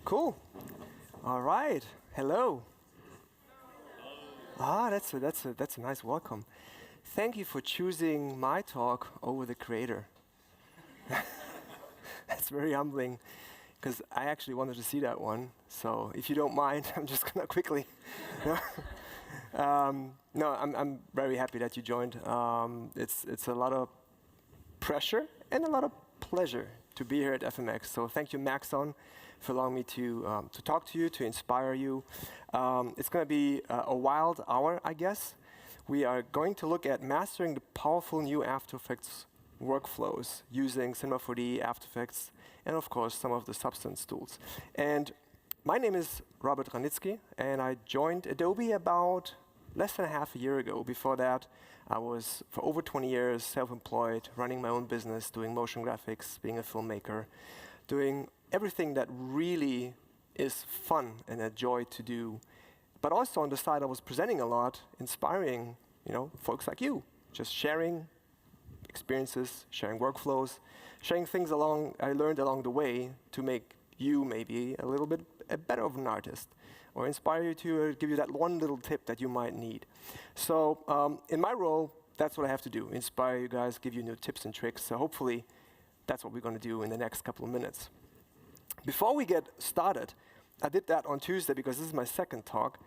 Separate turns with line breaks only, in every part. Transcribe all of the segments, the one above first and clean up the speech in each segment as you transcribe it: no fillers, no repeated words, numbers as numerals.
Cool. All right. Hello. That's a nice welcome. Thank you for choosing my talk over the creator. That's very humbling, because I actually wanted to see that one. So if you don't mind, I'm just gonna quickly. No, I'm very happy that you joined. It's a lot of pressure and a lot of pleasure to be here at FMX. So thank you, Maxon, for allowing me to talk to you, to inspire you. It's going to be a wild hour, I guess. We are going to look at mastering the powerful new After Effects workflows using Cinema 4D, After Effects, and of course, some of the Substance tools. And my name is Hranitzky, and I joined Adobe about less than half a year ago. Before that, I was, for over 20 years, self-employed, running my own business, doing motion graphics, being a filmmaker, doing everything that really is fun and a joy to do. But also on the side, I was presenting a lot, inspiring, folks like you, just sharing experiences, sharing workflows, sharing things I learned along the way to make you maybe a little bit better of an artist, or inspire you to give you that one little tip that you might need. So in my role, that's what I have to do, inspire you guys, give you new tips and tricks. So hopefully, that's what we're going to do in the next couple of minutes. Before we get started, I did that on Tuesday because this is my second talk.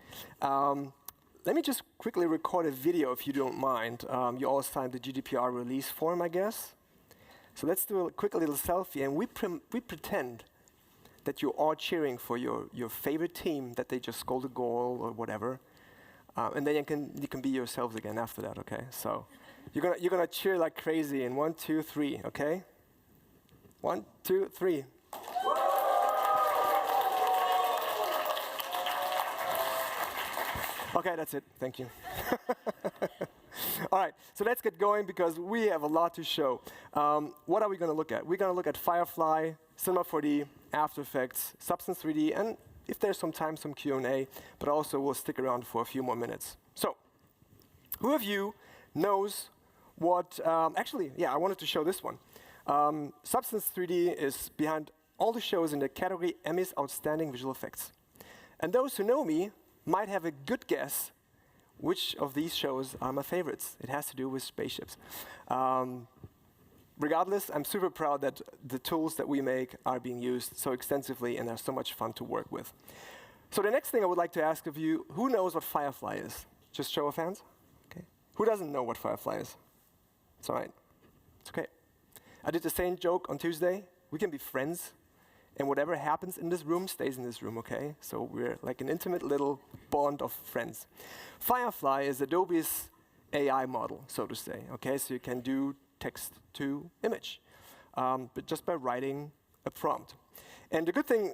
Let me just quickly record a video if you don't mind. You all signed the GDPR release form, I guess. So let's do a quick little selfie, and we pretend that you're all cheering for your favorite team, that they just scored a goal or whatever. And then you can be yourselves again after that, okay? So you're gonna cheer like crazy in 1, 2, 3, okay? 1, 2, 3. Okay, that's it. Thank you. All right, so let's get going because we have a lot to show. What are we going to look at? We're going to look at Firefly, Cinema 4D, After Effects, Substance 3D, and if there's some time, some Q&A, but also we'll stick around for a few more minutes. So, who of you knows what, actually, yeah, I wanted to show this one. Substance 3D is behind all the shows in the category Emmys Outstanding Visual Effects. And those who know me might have a good guess which of these shows are my favorites. It has to do with spaceships. Regardless, I'm super proud that the tools that we make are being used so extensively and are so much fun to work with. So the next thing I would like to ask of you, who knows what Firefly is? Just show of hands? Okay. Who doesn't know what Firefly is? It's all right. It's okay. I did the same joke on Tuesday. We can be friends, and whatever happens in this room stays in this room, okay? So we're like an intimate little bond of friends. Firefly is Adobe's AI model, so to say, okay? So you can do text to image, but just by writing a prompt. And the good thing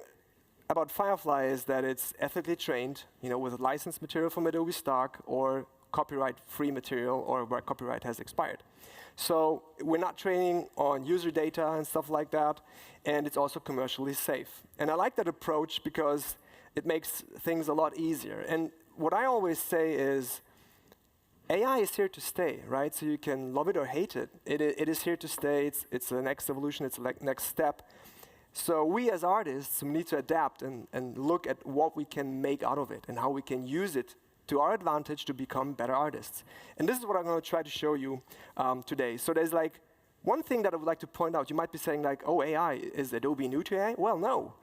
about Firefly is that it's ethically trained, with licensed material from Adobe stock or copyright-free material or where copyright has expired. So we're not training on user data and stuff like that, and it's also commercially safe. And I like that approach because it makes things a lot easier. And what I always say is, AI is here to stay, right? So you can love it or hate it. It is here to stay. It's the next evolution. It's the next step. So we as artists need to adapt and look at what we can make out of it and how we can use it to our advantage to become better artists. And this is what I'm going to try to show you today. So there's like one thing that I would like to point out. You might be saying like, oh, AI, is Adobe new to AI? Well, no.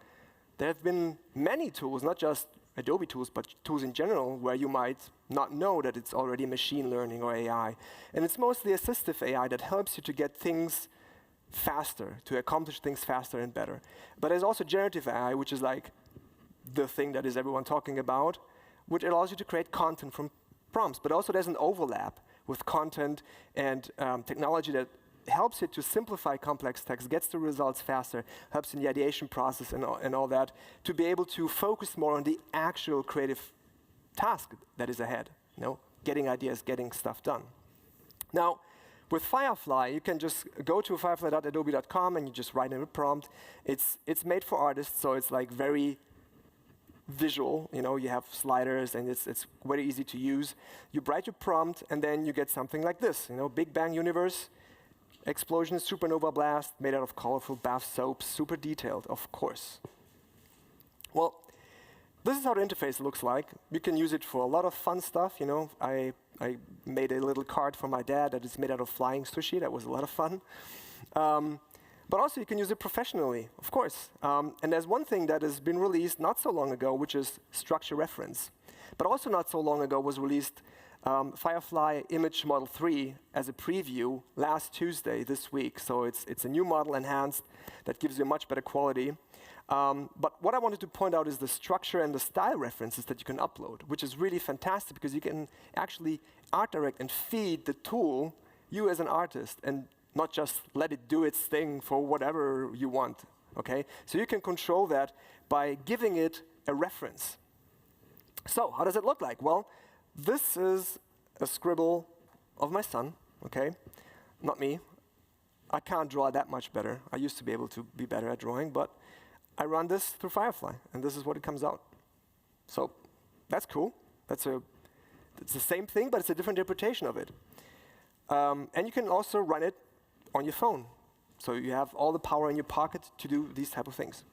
There have been many tools, not just Adobe tools, but tools in general, where you might not know that it's already machine learning or AI. And it's mostly assistive AI that helps you to get things faster, to accomplish things faster and better. But there's also generative AI, which is like the thing that is everyone talking about, which allows you to create content from prompts. But also there's an overlap with content and technology that helps it to simplify complex text, gets the results faster, helps in the ideation process and all that, to be able to focus more on the actual creative task that is ahead, getting ideas, getting stuff done. Now, with Firefly, you can just go to firefly.adobe.com and you just write in a prompt. It's made for artists, so it's like very visual. You have sliders, and it's very easy to use. You write your prompt, and then you get something like this. Big Bang Universe, explosion, supernova blast, made out of colorful bath soaps, super detailed, of course. Well, this is how the interface looks like. You can use it for a lot of fun stuff. You know, I made a little card for my dad that is made out of flying sushi. That was a lot of fun. But also you can use it professionally, of course. And there's one thing that has been released not so long ago, which is structure reference. But also not so long ago was released Firefly Image Model 3 as a preview last Tuesday this week. So it's a new model enhanced that gives you a much better quality. But what I wanted to point out is the structure and the style references that you can upload, which is really fantastic because you can actually art direct and feed the tool, you as an artist, and not just let it do its thing for whatever you want, okay? So you can control that by giving it a reference. So how does it look like? Well, this is a scribble of my son, okay? Not me. I can't draw that much better. I used to be able to be better at drawing, but I run this through Firefly, and this is what it comes out. So that's cool. It's the same thing, but it's a different interpretation of it. And you can also run it on your phone. So you have all the power in your pocket to do these type of things.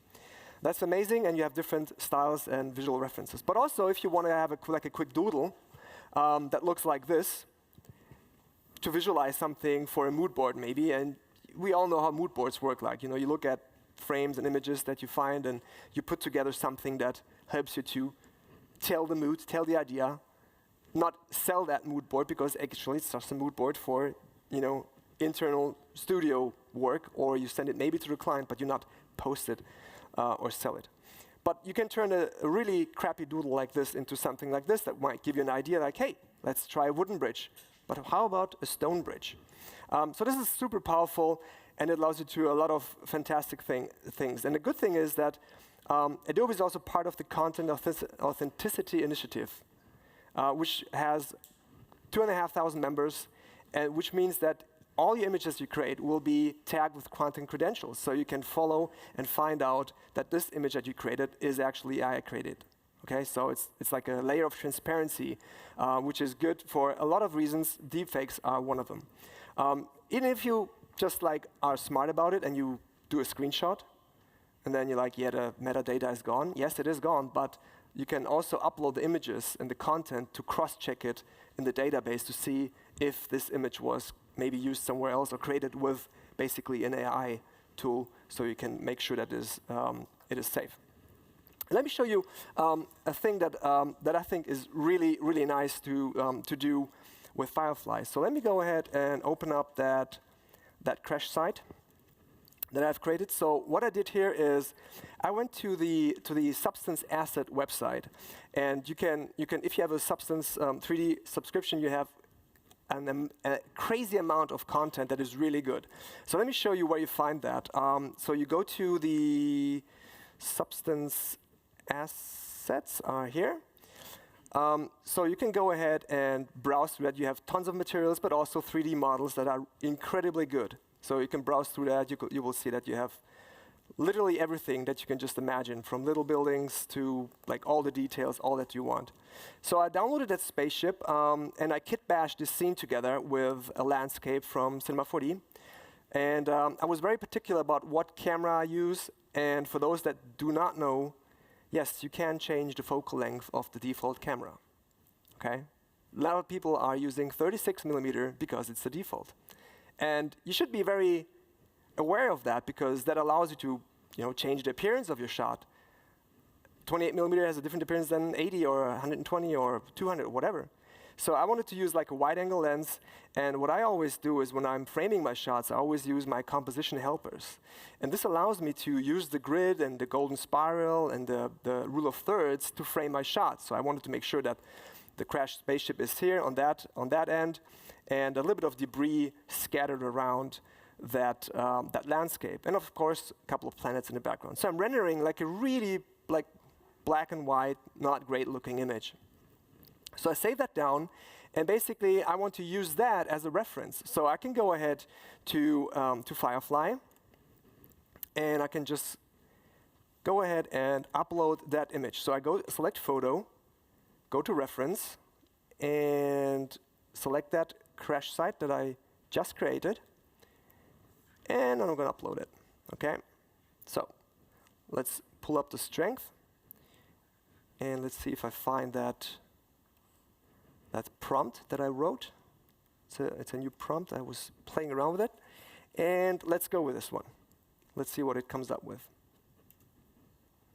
That's amazing, and you have different styles and visual references. But also, if you want to have a quick doodle that looks like this, to visualize something for a mood board maybe, and we all know how mood boards work. Like, you know, you look at frames and images that you find, and you put together something that helps you to tell the mood, tell the idea, not sell that mood board, because actually it's just a mood board for, you know, internal studio work, or you send it maybe to the client, but you not post it or sell it. But you can turn a really crappy doodle like this into something like this that might give you an idea like, hey, let's try a wooden bridge. But how about a stone bridge? So this is super powerful, and it allows you to do a lot of fantastic things. And the good thing is that Adobe is also part of the Content Authenticity Initiative, which has 2,500 members, and which means that all your images you create will be tagged with content credentials, so you can follow and find out that this image that you created is actually AI created. Okay, so it's like a layer of transparency, which is good for a lot of reasons. Deepfakes are one of them. Even if you just like are smart about it and you do a screenshot, and then you're like, yeah, the metadata is gone. Yes, it is gone, but you can also upload the images and the content to cross-check it in the database to see if this image was maybe used somewhere else or created with basically an AI tool, so you can make sure that it is safe. Let me show you a thing that I think is really, really nice to do with Firefly. So let me go ahead and open up that crash site that I've created. So what I did here is I went to the Substance Asset website, and you can if you have a Substance 3D subscription, you have a crazy amount of content that is really good. So let me show you where you find that. So you go to the Substance Assets here. So you can go ahead and browse through that. You have tons of materials, but also 3D models that are incredibly good. So you can browse through that. You will see that you have literally everything that you can just imagine, from little buildings to like all the details, all that you want. So I downloaded that spaceship, and I kit bashed this scene together with a landscape from Cinema 4D. And I was very particular about what camera I use. And for those that do not know, yes, you can change the focal length of the default camera. Okay? A lot of people are using 36mm because it's the default. And you should be very aware of that, because that allows you to, you know, change the appearance of your shot. 28mm has a different appearance than 80 or 120 or 200 or whatever. So I wanted to use like a wide-angle lens, and what I always do is when I'm framing my shots, I always use my composition helpers. And this allows me to use the grid and the golden spiral and the rule of thirds to frame my shots. So I wanted to make sure that the crashed spaceship is here on that end, and a little bit of debris scattered around that landscape, and of course a couple of planets in the background. So I'm rendering like a really like black and white, not great looking image. So I save that down, and basically I want to use that as a reference. So I can go ahead to Firefly, and I can just go ahead and upload that image. So I go select photo, go to reference, and select that crash site that I just created. And I'm going to upload it, okay? So let's pull up the strength. And let's see if I find that prompt that I wrote. It's a new prompt. I was playing around with it. And let's go with this one. Let's see what it comes up with.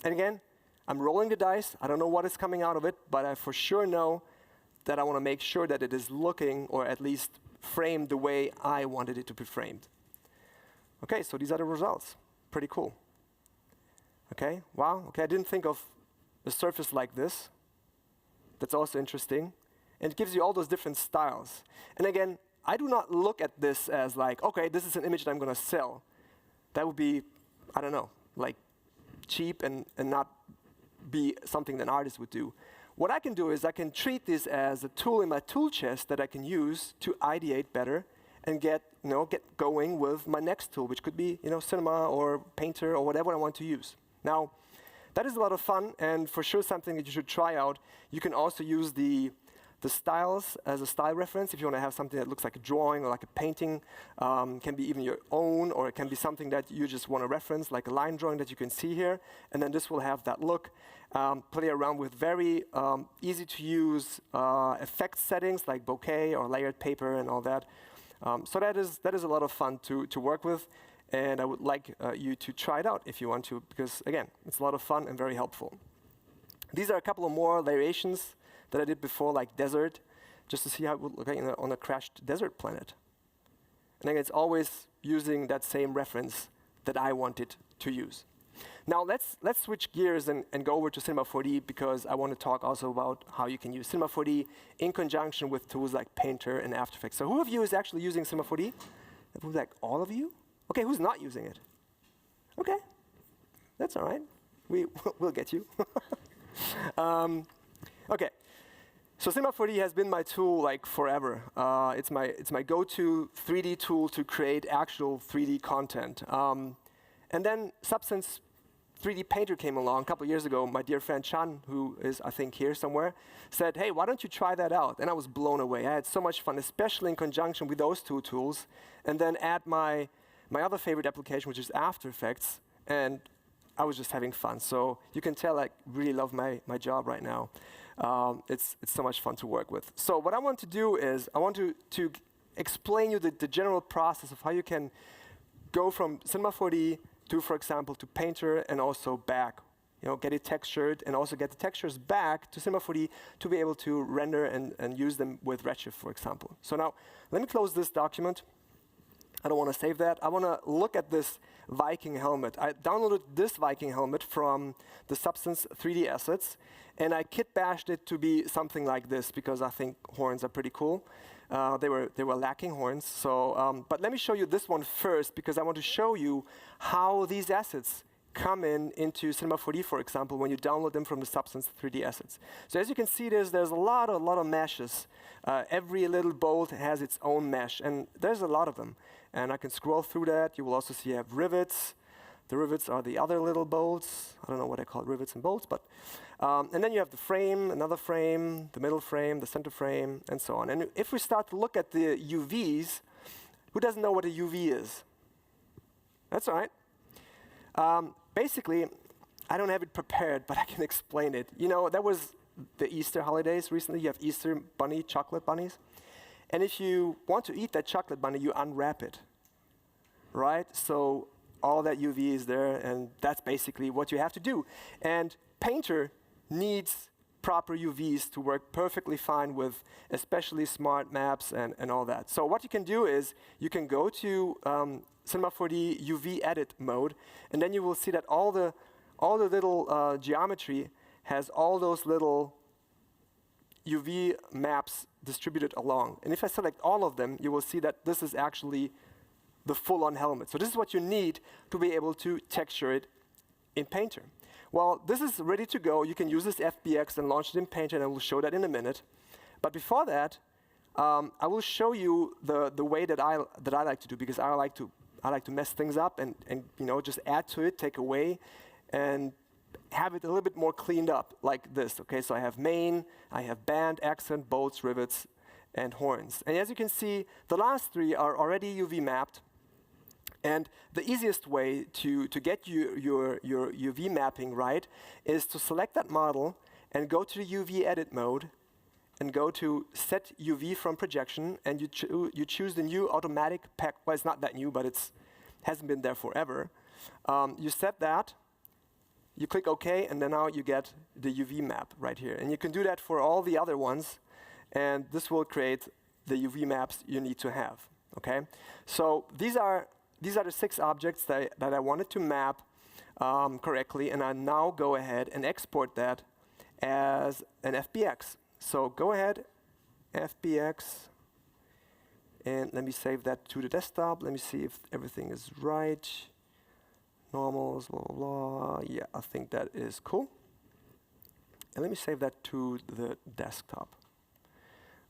And again, I'm rolling the dice. I don't know what is coming out of it, but I for sure know that I want to make sure that it is looking, or at least framed the way I wanted it to be framed. Okay, so these are the results. Pretty cool. Okay, wow. Okay, I didn't think of a surface like this. That's also interesting. And it gives you all those different styles. And again, I do not look at this as like, okay, this is an image that I'm going to sell. That would be, I don't know, like cheap and not be something that an artist would do. What I can do is I can treat this as a tool in my tool chest that I can use to ideate better and get going with my next tool, which could be Cinema or Painter or whatever I want to use. Now, that is a lot of fun and for sure something that you should try out. You can also use the styles as a style reference if you want to have something that looks like a drawing or like a painting. Can be even your own, or it can be something that you just want to reference, like a line drawing that you can see here. And then this will have that look. Play around with very easy to use effect settings like bokeh or layered paper and all that. So that is a lot of fun to work with. And I would like you to try it out if you want to, because again, it's a lot of fun and very helpful. These are a couple of more variations that I did before, like desert, just to see how it would look on a crashed desert planet. And again, it's always using that same reference that I wanted to use. Now let's switch gears and go over to Cinema 4D, because I want to talk also about how you can use Cinema 4D in conjunction with tools like Painter and After Effects. So who of you is actually using Cinema 4D? It was like all of you? Okay, who's not using it? Okay, that's all right. We'll get you. Okay. So Cinema 4D has been my tool like forever. It's my go-to 3D tool to create actual 3D content. And then Substance 3D Painter came along a couple of years ago. My dear friend Chan, who is I think here somewhere, said, "Hey, why don't you try that out?" And I was blown away. I had so much fun, especially in conjunction with those two tools. And then add my other favorite application, which is After Effects, and I was just having fun. So you can tell I really love my job right now. It's so much fun to work with. So what I want to do is I want to explain you the general process of how you can go from Cinema 4D to, for example, to Painter and also back. Get it textured and also get the textures back to Cinema 4D to be able to render and use them with Redshift, for example. So now let me close this document. I don't want to save that. I want to look at this Viking helmet. I downloaded this Viking helmet from the Substance 3D assets, and I kit bashed it to be something like this because I think horns are pretty cool. They were lacking horns. So, but let me show you this one first because I want to show you how these assets come into Cinema 4D, for example, when you download them from the Substance 3D assets. So as you can see, there's a lot of meshes. Every little bolt has its own mesh, and there's a lot of them. And I can scroll through that. You will also see I have rivets. The rivets are the other little bolts. I don't know what I call rivets and bolts, but and then you have the frame, another frame, the middle frame, the center frame, and so on. And if we start to look at the UVs, who doesn't know what a UV is? That's all right. Basically, I don't have it prepared, but I can explain it. That was the Easter holidays recently. You have Easter bunny, chocolate bunnies. And if you want to eat that chocolate bunny, you unwrap it, right? So all that UV is there, and that's basically what you have to do. And Painter needs proper UVs to work perfectly fine with especially smart maps and all that. So what you can do is you can go to Cinema 4D UV edit mode, and then you will see that all the little geometry has all those little UV maps distributed along. And if I select all of them, you will see that this is actually the full-on helmet. So this is what you need to be able to texture it in Painter. Well, this is ready to go. You can use this FBX and launch it in Painter, and I will show that in a minute. But before that, I will show you the way that I like to do, because I like to mess things up and just add to it, take away, and have it a little bit more cleaned up like this. Okay, so I have main, I have band, accent, bolts, rivets, and horns. And as you can see, the last three are already UV mapped. And the easiest way to get your UV mapping right is to select that model and go to the UV edit mode and go to set UV from projection, and you choose the new automatic pack. Well, it's not that new, but it hasn't been there forever. You set that, you click OK, and then now you get the UV map right here. And you can do that for all the other ones, and this will create the UV maps you need to have. Okay? So these are the 6 objects that I wanted to map correctly, and I now go ahead and export that as an FBX. So go ahead, FBX, and let me save that to the desktop. Let me see if everything is right. Normals, blah, blah, blah. Yeah, I think that is cool. And let me save that to the desktop.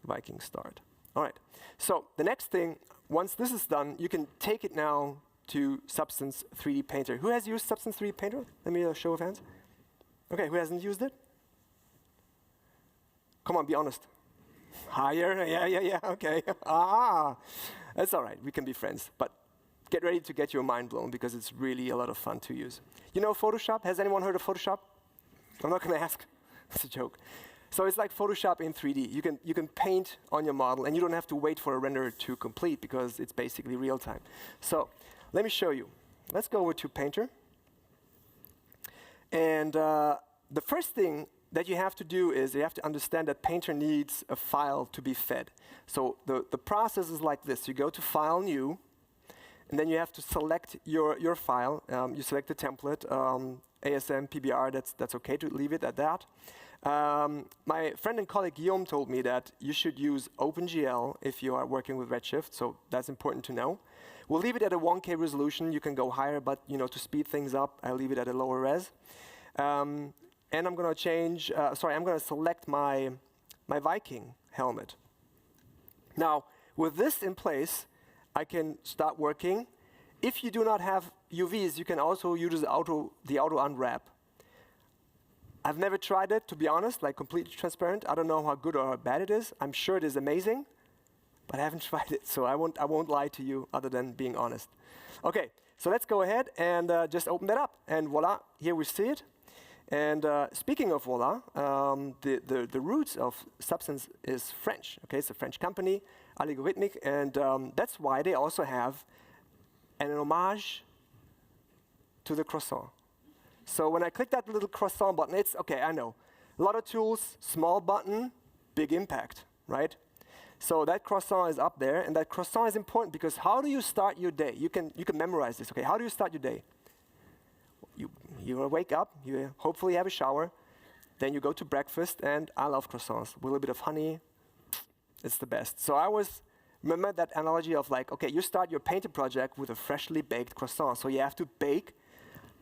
Viking start. All right. So the next thing, once this is done, you can take it now to Substance 3D Painter. Who has used Substance 3D Painter? Let me show of hands. Okay, who hasn't used it? Come on, be honest. Higher? Yeah, okay. That's all right. We can be friends. But get ready to get your mind blown, because it's really a lot of fun to use. You know Photoshop? Has anyone heard of Photoshop? I'm not going to ask. It's a joke. So it's like Photoshop in 3D. You can paint on your model, and you don't have to wait for a render to complete, because it's basically real time. So let me show you. Let's go over to Painter. And the first thing that you have to do is you have to understand that Painter needs a file to be fed. So the process is like this. You go to File, New, and then you have to select your file. You select the template, ASM, PBR, that's okay to leave it at that. My friend and colleague Guillaume told me that you should use OpenGL if you are working with Redshift, so that's important to know. We'll leave it at a 1K resolution. You can go higher, but to speed things up, I leave it at a lower res. And I'm going to change, I'm going to select my Viking helmet. Now, with this in place, I can start working. If you do not have UVs, you can also use the auto unwrap. I've never tried it, to be honest, like completely transparent. I don't know how good or how bad it is. I'm sure it is amazing, but I haven't tried it, so I won't lie to you other than being honest. Okay, so let's go ahead and just open that up. And voila, here we see it. And speaking of voila, the roots of Substance is French. Okay, it's a French company, Algorithmic, and that's why they also have an homage to the croissant. So when I click that little croissant button, it's okay. I know, a lot of tools, small button, big impact, right? So that croissant is up there, and that croissant is important because how do you start your day? You can memorize this. Okay, how do you start your day? You wake up, you hopefully have a shower, then you go to breakfast, and I love croissants. With a little bit of honey, it's the best. So I always remember that analogy of like, okay, you start your Painter project with a freshly baked croissant. So you have to bake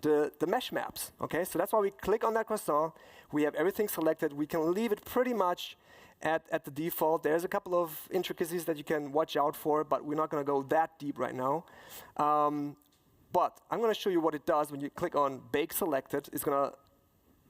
the mesh maps, okay? So that's why we click on that croissant. We have everything selected. We can leave it pretty much at the default. There's a couple of intricacies that you can watch out for, but we're not going to go that deep right now. But I'm going to show you what it does when you click on Bake Selected. It's going to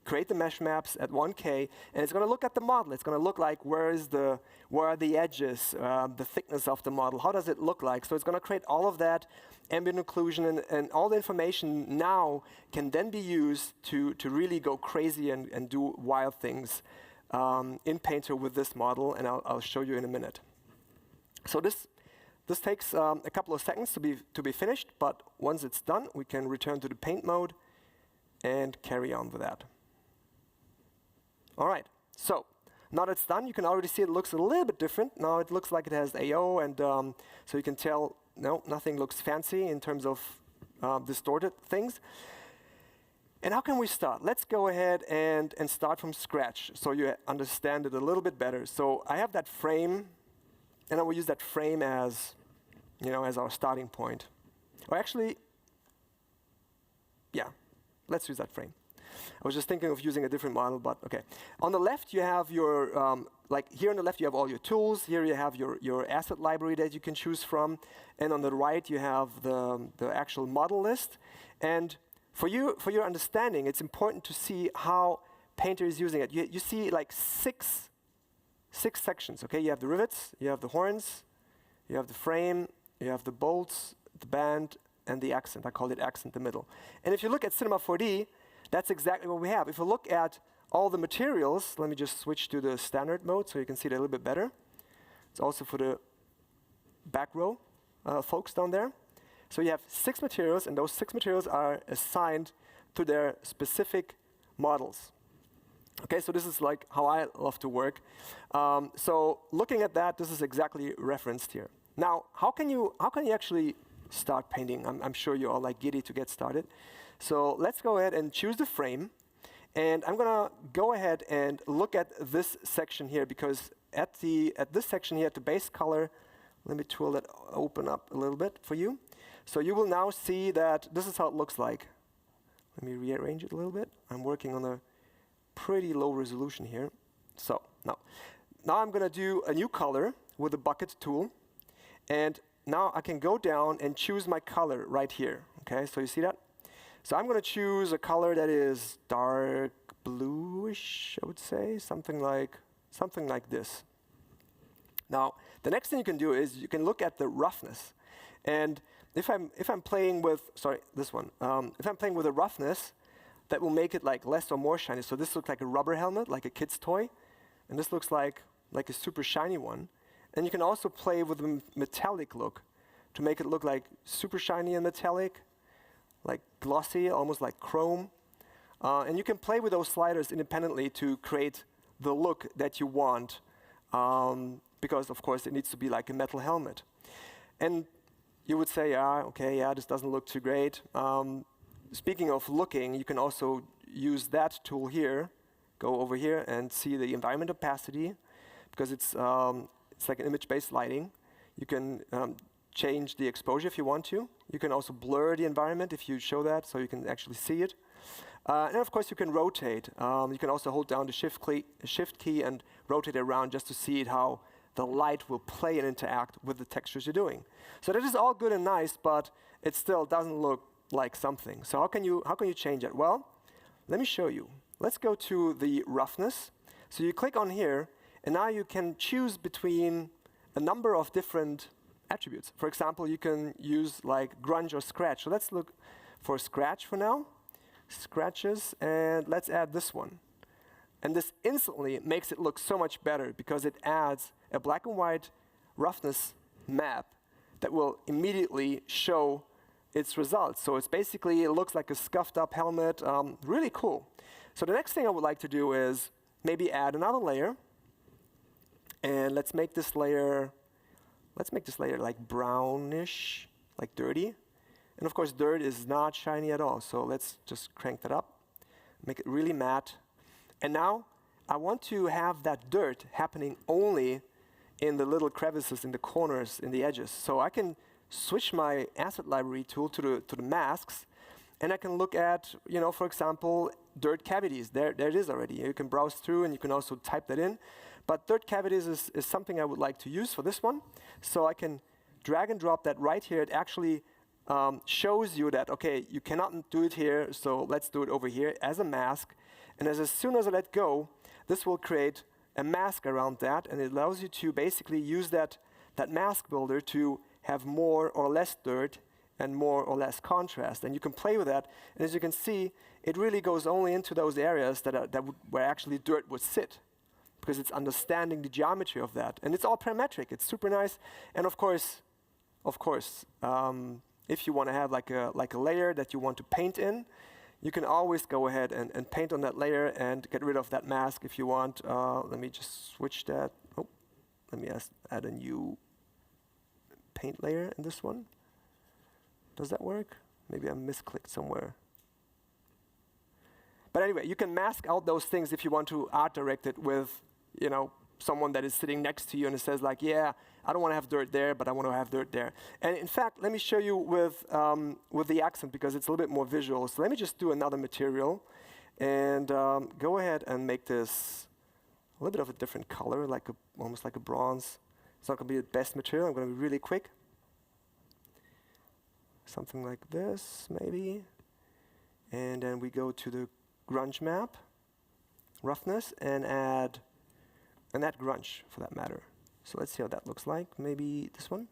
create the mesh maps at 1K, and it's going to look at the model. It's going to look like where are the edges, the thickness of the model. How does it look like? So it's going to create all of that ambient occlusion, and all the information now can then be used to really go crazy and do wild things in Painter with this model, and I'll show you in a minute. So this takes a couple of seconds to be finished, but once it's done, we can return to the paint mode and carry on with that. All right, so now that it's done, you can already see it looks a little bit different. Now it looks like it has AO, and so you can tell, no, nothing looks fancy in terms of distorted things. And how can we start? Let's go ahead and start from scratch so you understand it a little bit better. So I have that frame, and I will use that frame as, as our starting point. Or actually, yeah, let's use that frame. I was just thinking of using a different model, but okay. On the left, you have your, like here on the left, you have all your tools. Here you have your asset library that you can choose from. And on the right, you have the actual model list. And for your understanding, it's important to see how Painter is using it. You see like six sections, okay? You have the rivets, you have the horns, you have the frame, you have the bolts, the band, and the accent. I call it accent, the middle. And if you look at Cinema 4D, that's exactly what we have. If you look at all the materials, let me just switch to the standard mode so you can see it a little bit better. It's also for the back row folks down there. So you have 6 materials, and those 6 materials are assigned to their specific models. Okay, so this is like how I love to work. So looking at that, this is exactly referenced here. Now, how can you actually start painting? I'm sure you're all like giddy to get started. So let's go ahead and choose the frame. And I'm going to go ahead and look at this section here, because at this section here, at the base color, let me twirl that open up a little bit for you. So you will now see that this is how it looks like. Let me rearrange it a little bit. I'm working on a pretty low resolution here. So now I'm going to do a new color with the bucket tool. And now I can go down and choose my color right here. Okay, so you see that? So I'm going to choose a color that is dark bluish, I would say, something like this. Now, the next thing you can do is you can look at the roughness. And if I'm playing with, sorry, this one. If I'm playing with a roughness, that will make it like less or more shiny. So this looks like a rubber helmet, like a kid's toy. And this looks like a super shiny one. And you can also play with a metallic look to make it look like super shiny and metallic, like glossy, almost like chrome. And you can play with those sliders independently to create the look that you want, because of course it needs to be like a metal helmet. And you would say, okay, this doesn't look too great. Speaking of looking, you can also use that tool here, go over here and see the environment opacity, because it's like an image-based lighting. You can change the exposure if you want to. You can also blur the environment if you show that, so you can actually see it. And of course, you can rotate. You can also hold down the shift key and rotate it around just to see it, how the light will play and interact with the textures you're doing. So that is all good and nice, but it still doesn't look like something. So how can you change it? Well, let me show you. Let's go to the roughness. So you click on here, and now you can choose between a number of different attributes. For example, you can use like grunge or scratch. So let's look for scratch for now. Scratches, and let's add this one. And this instantly makes it look so much better, because it adds a black and white roughness map that will immediately show its results. So it's basically, it looks like a scuffed up helmet. Really cool. So the next thing I would like to do is maybe add another layer. And let's make this layer like brownish, like dirty. And of course, dirt is not shiny at all. So let's just crank that up, make it really matte. And now I want to have that dirt happening only in the little crevices, in the corners, in the edges. So I can switch my asset library tool to the masks, and I can look at, for example, dirt cavities. There it is already. You can browse through, and you can also type that in. But dirt cavities is something I would like to use for this one. So I can drag and drop that right here. It actually shows you that, okay, you cannot do it here, so let's do it over here as a mask. And as soon as I let go, this will create a mask around that, and it allows you to basically use that mask builder to have more or less dirt and more or less contrast. And you can play with that, and as you can see, it really goes only into those areas where actually dirt would sit, because it's understanding the geometry of that. And it's all parametric. It's super nice. And of course, if you want to have like a layer that you want to paint in, you can always go ahead and paint on that layer and get rid of that mask if you want. Let me just switch that. Oh, let me add a new paint layer in this one. Does that work? Maybe I misclicked somewhere. But anyway, you can mask out those things if you want to art direct it with, someone that is sitting next to you and it says like, yeah, I don't want to have dirt there, but I want to have dirt there. And in fact, let me show you with the accent, because it's a little bit more visual. So let me just do another material and go ahead and make this a little bit of a different color, almost like a bronze. It's not going to be the best material. I'm going to be really quick. Something like this, maybe. And then we go to the grunge map, roughness, and add grunge for that matter. So let's see how that looks like. Maybe this one.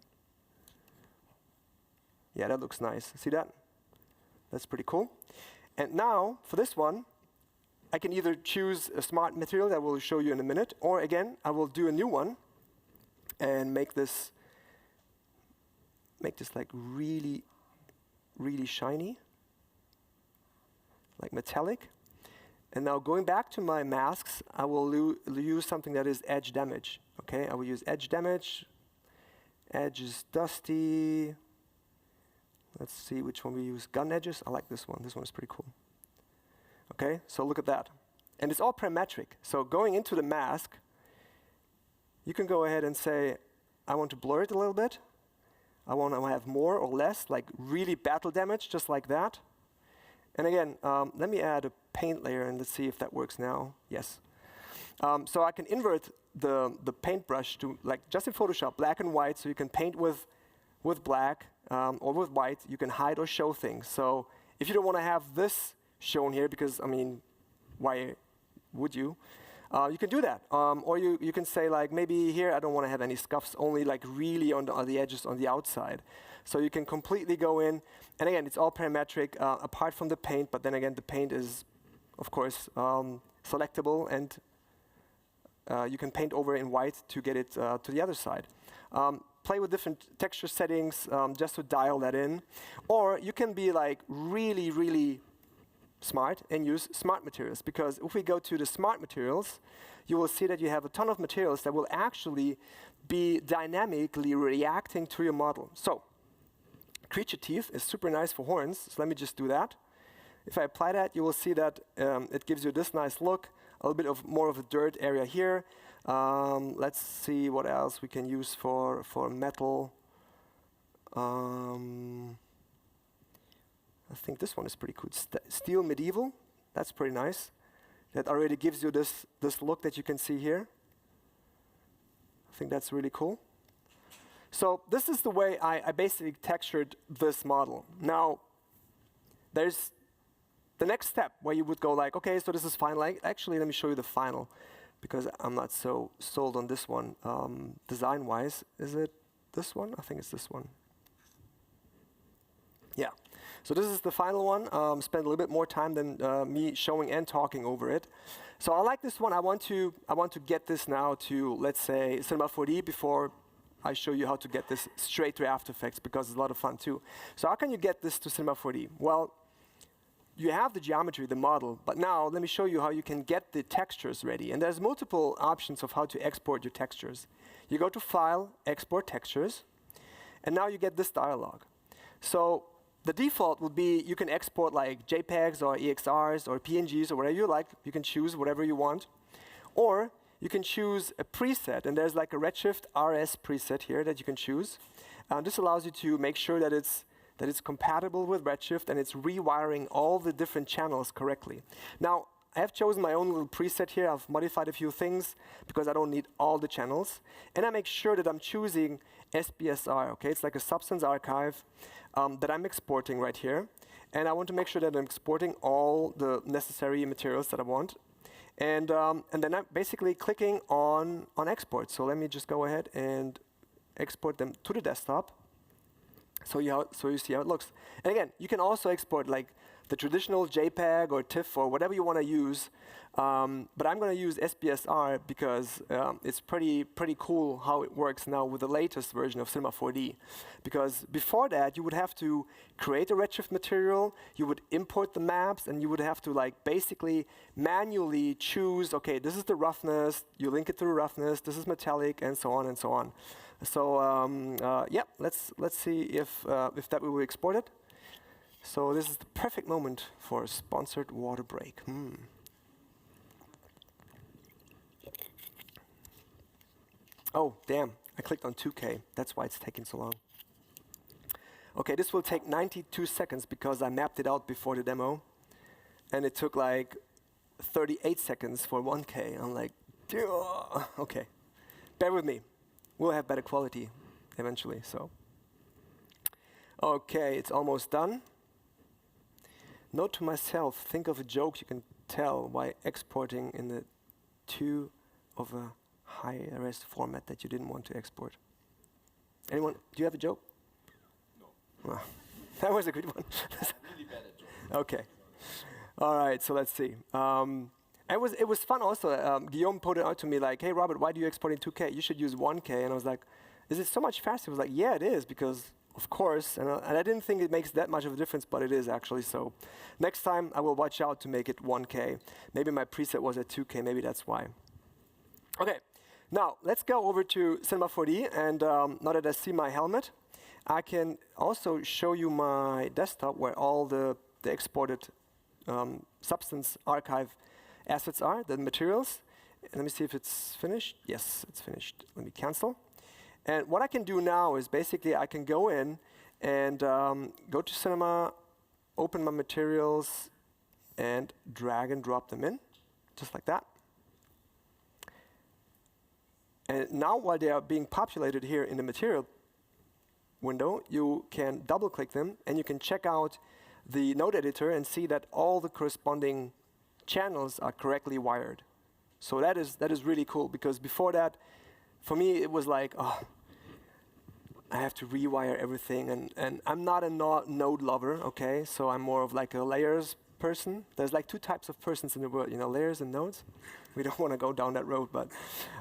Yeah, that looks nice. See that? That's pretty cool. And now, for this one, I can either choose a smart material that we'll show you in a minute, or again, I will do a new one and make this like really, really shiny, like metallic. And now going back to my masks, I will use something that is edge damage. Okay, I will use edge damage. Edge is dusty. Let's see which one we use. Gun edges. I like this one. This one is pretty cool. Okay, so look at that. And it's all parametric. So going into the mask, you can go ahead and say, I want to blur it a little bit. I want to have more or less, like really battle damage, just like that. And again, let me add a paint layer and let's see if that works now. Yes. So I can invert the paintbrush to, like just in Photoshop, black and white, so you can paint with black or with white. You can hide or show things. So if you don't want to have this shown here, because, I mean, why would you? You can do that. Or you can say, like, maybe here I don't want to have any scuffs, only like really on the edges on the outside. So you can completely go in. And again, it's all parametric apart from the paint. But then again, the paint is, of course, selectable. And you can paint over in white to get it to the other side. Play with different texture settings just to dial that in. Or you can be like really, really smart and use smart materials, because if we go to the smart materials, you will see that you have a ton of materials that will actually be dynamically reacting to your model. So creature teeth is super nice for horns, so let me just do that. If I apply that, you will see that it gives you this nice look, a little bit of more of a dirt area here. Let's see what else we can use for metal. I think this one is pretty cool. Steel medieval, that's pretty nice. That already gives you this look that you can see here. I think that's really cool. So this is the way I basically textured this model. Now, there's the next step where you would go like, okay, so this is final. Actually, let me show you the final, because I'm not so sold on this one design-wise. Is it this one? I think it's this one. Yeah. So this is the final one. Spend a little bit more time than me showing and talking over it. So I like this one. I want to get this now to, let's say, Cinema 4D before I show you how to get this straight to After Effects, because it's a lot of fun too. So how can you get this to Cinema 4D? Well, you have the geometry, the model, but now let me show you how you can get the textures ready. And there's multiple options of how to export your textures. You go to File, Export Textures, and now you get this dialog. So the default would be you can export like JPEGs or EXRs or PNGs or whatever you like. You can choose whatever you want. Or you can choose a preset, and there's like a Redshift RS preset here that you can choose. This allows you to make sure that it's compatible with Redshift and it's rewiring all the different channels correctly. Now, I have chosen my own little preset here. I've modified a few things because I don't need all the channels. And I make sure that I'm choosing SBSR, okay? It's like a substance archive that I'm exporting right here. And I want to make sure that I'm exporting all the necessary materials that I want. And then I'm basically clicking on export. So let me just go ahead and export them to the desktop. So you see how it looks. And again, you can also export like the traditional JPEG or TIFF or whatever you want to use. But I'm going to use SBSR because it's pretty cool how it works now with the latest version of Cinema 4D. Because before that, you would have to create a Redshift material, you would import the maps, and you would have to like basically manually choose, okay, this is the roughness, you link it to the roughness, this is metallic, and so on and so on. So yeah, let's see if that will be exported. So this is the perfect moment for a sponsored water break. Oh, damn, I clicked on 2K. That's why it's taking so long. Okay, this will take 92 seconds because I mapped it out before the demo. And it took like 38 seconds for 1K. I'm like, okay, bear with me. We'll have better quality eventually, so. Okay, it's almost done. Note to myself, think of a joke you can tell while exporting in the 2 of a high-res format that you didn't want to export. Anyone? Do you have a joke? No. That was a good one.
Really bad at joke.
Okay. All right, so let's see. It was fun also. Guillaume put it out to me like, hey, Robert, why do you export in 2K? You should use 1K. And I was like, is it so much faster? He was like, yeah, it is, because of course. And I didn't think it makes that much of a difference, but it is actually. So next time I will watch out to make it 1K. Maybe my preset was at 2K. Maybe that's why. OK, now let's go over to Cinema 4D. And now that I see my helmet, I can also show you my desktop where all the exported Substance archive assets are, the materials. And let me see if it's finished. Yes, it's finished. Let me cancel. And what I can do now is basically I can go in and go to Cinema, open my materials, and drag and drop them in, just like that. And now while they are being populated here in the material window, you can double-click them, and you can check out the node editor and see that all the corresponding channels are correctly wired. So that is really cool, because before that, for me, it was like, oh, I have to rewire everything. And I'm not a node lover, OK? So I'm more of like a layers person. There's like two types of persons in the world, layers and nodes. We don't want to go down that road, but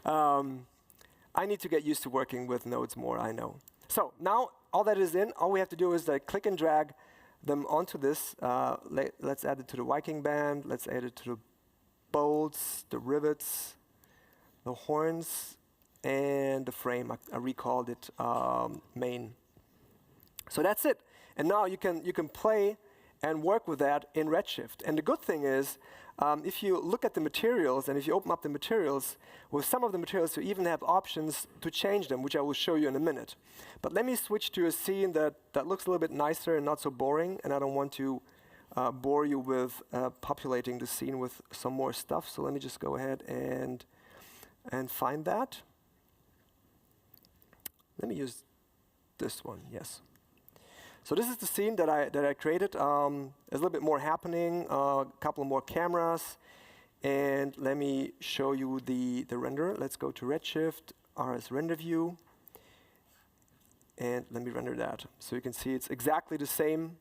I need to get used to working with nodes more, I know. So now all that is in, all we have to do is click and drag them onto this. Let's add it to the Viking band. Let's add it to the bolts, the rivets, the horns, and the frame. I recalled it main. So that's it. And now you can play and work with that in Redshift. And the good thing is, if you look at the materials, and if you open up the materials, with some of the materials you even have options to change them, which I will show you in a minute. But let me switch to a scene that looks a little bit nicer and not so boring, and I don't want to bore you with populating the scene with some more stuff. So let me just go ahead and find that. Let me use this one, yes. So this is the scene that I created. There's a little bit more happening, a couple more cameras. And let me show you the render. Let's go to Redshift, RS render view. And let me render that. So you can see it's exactly the same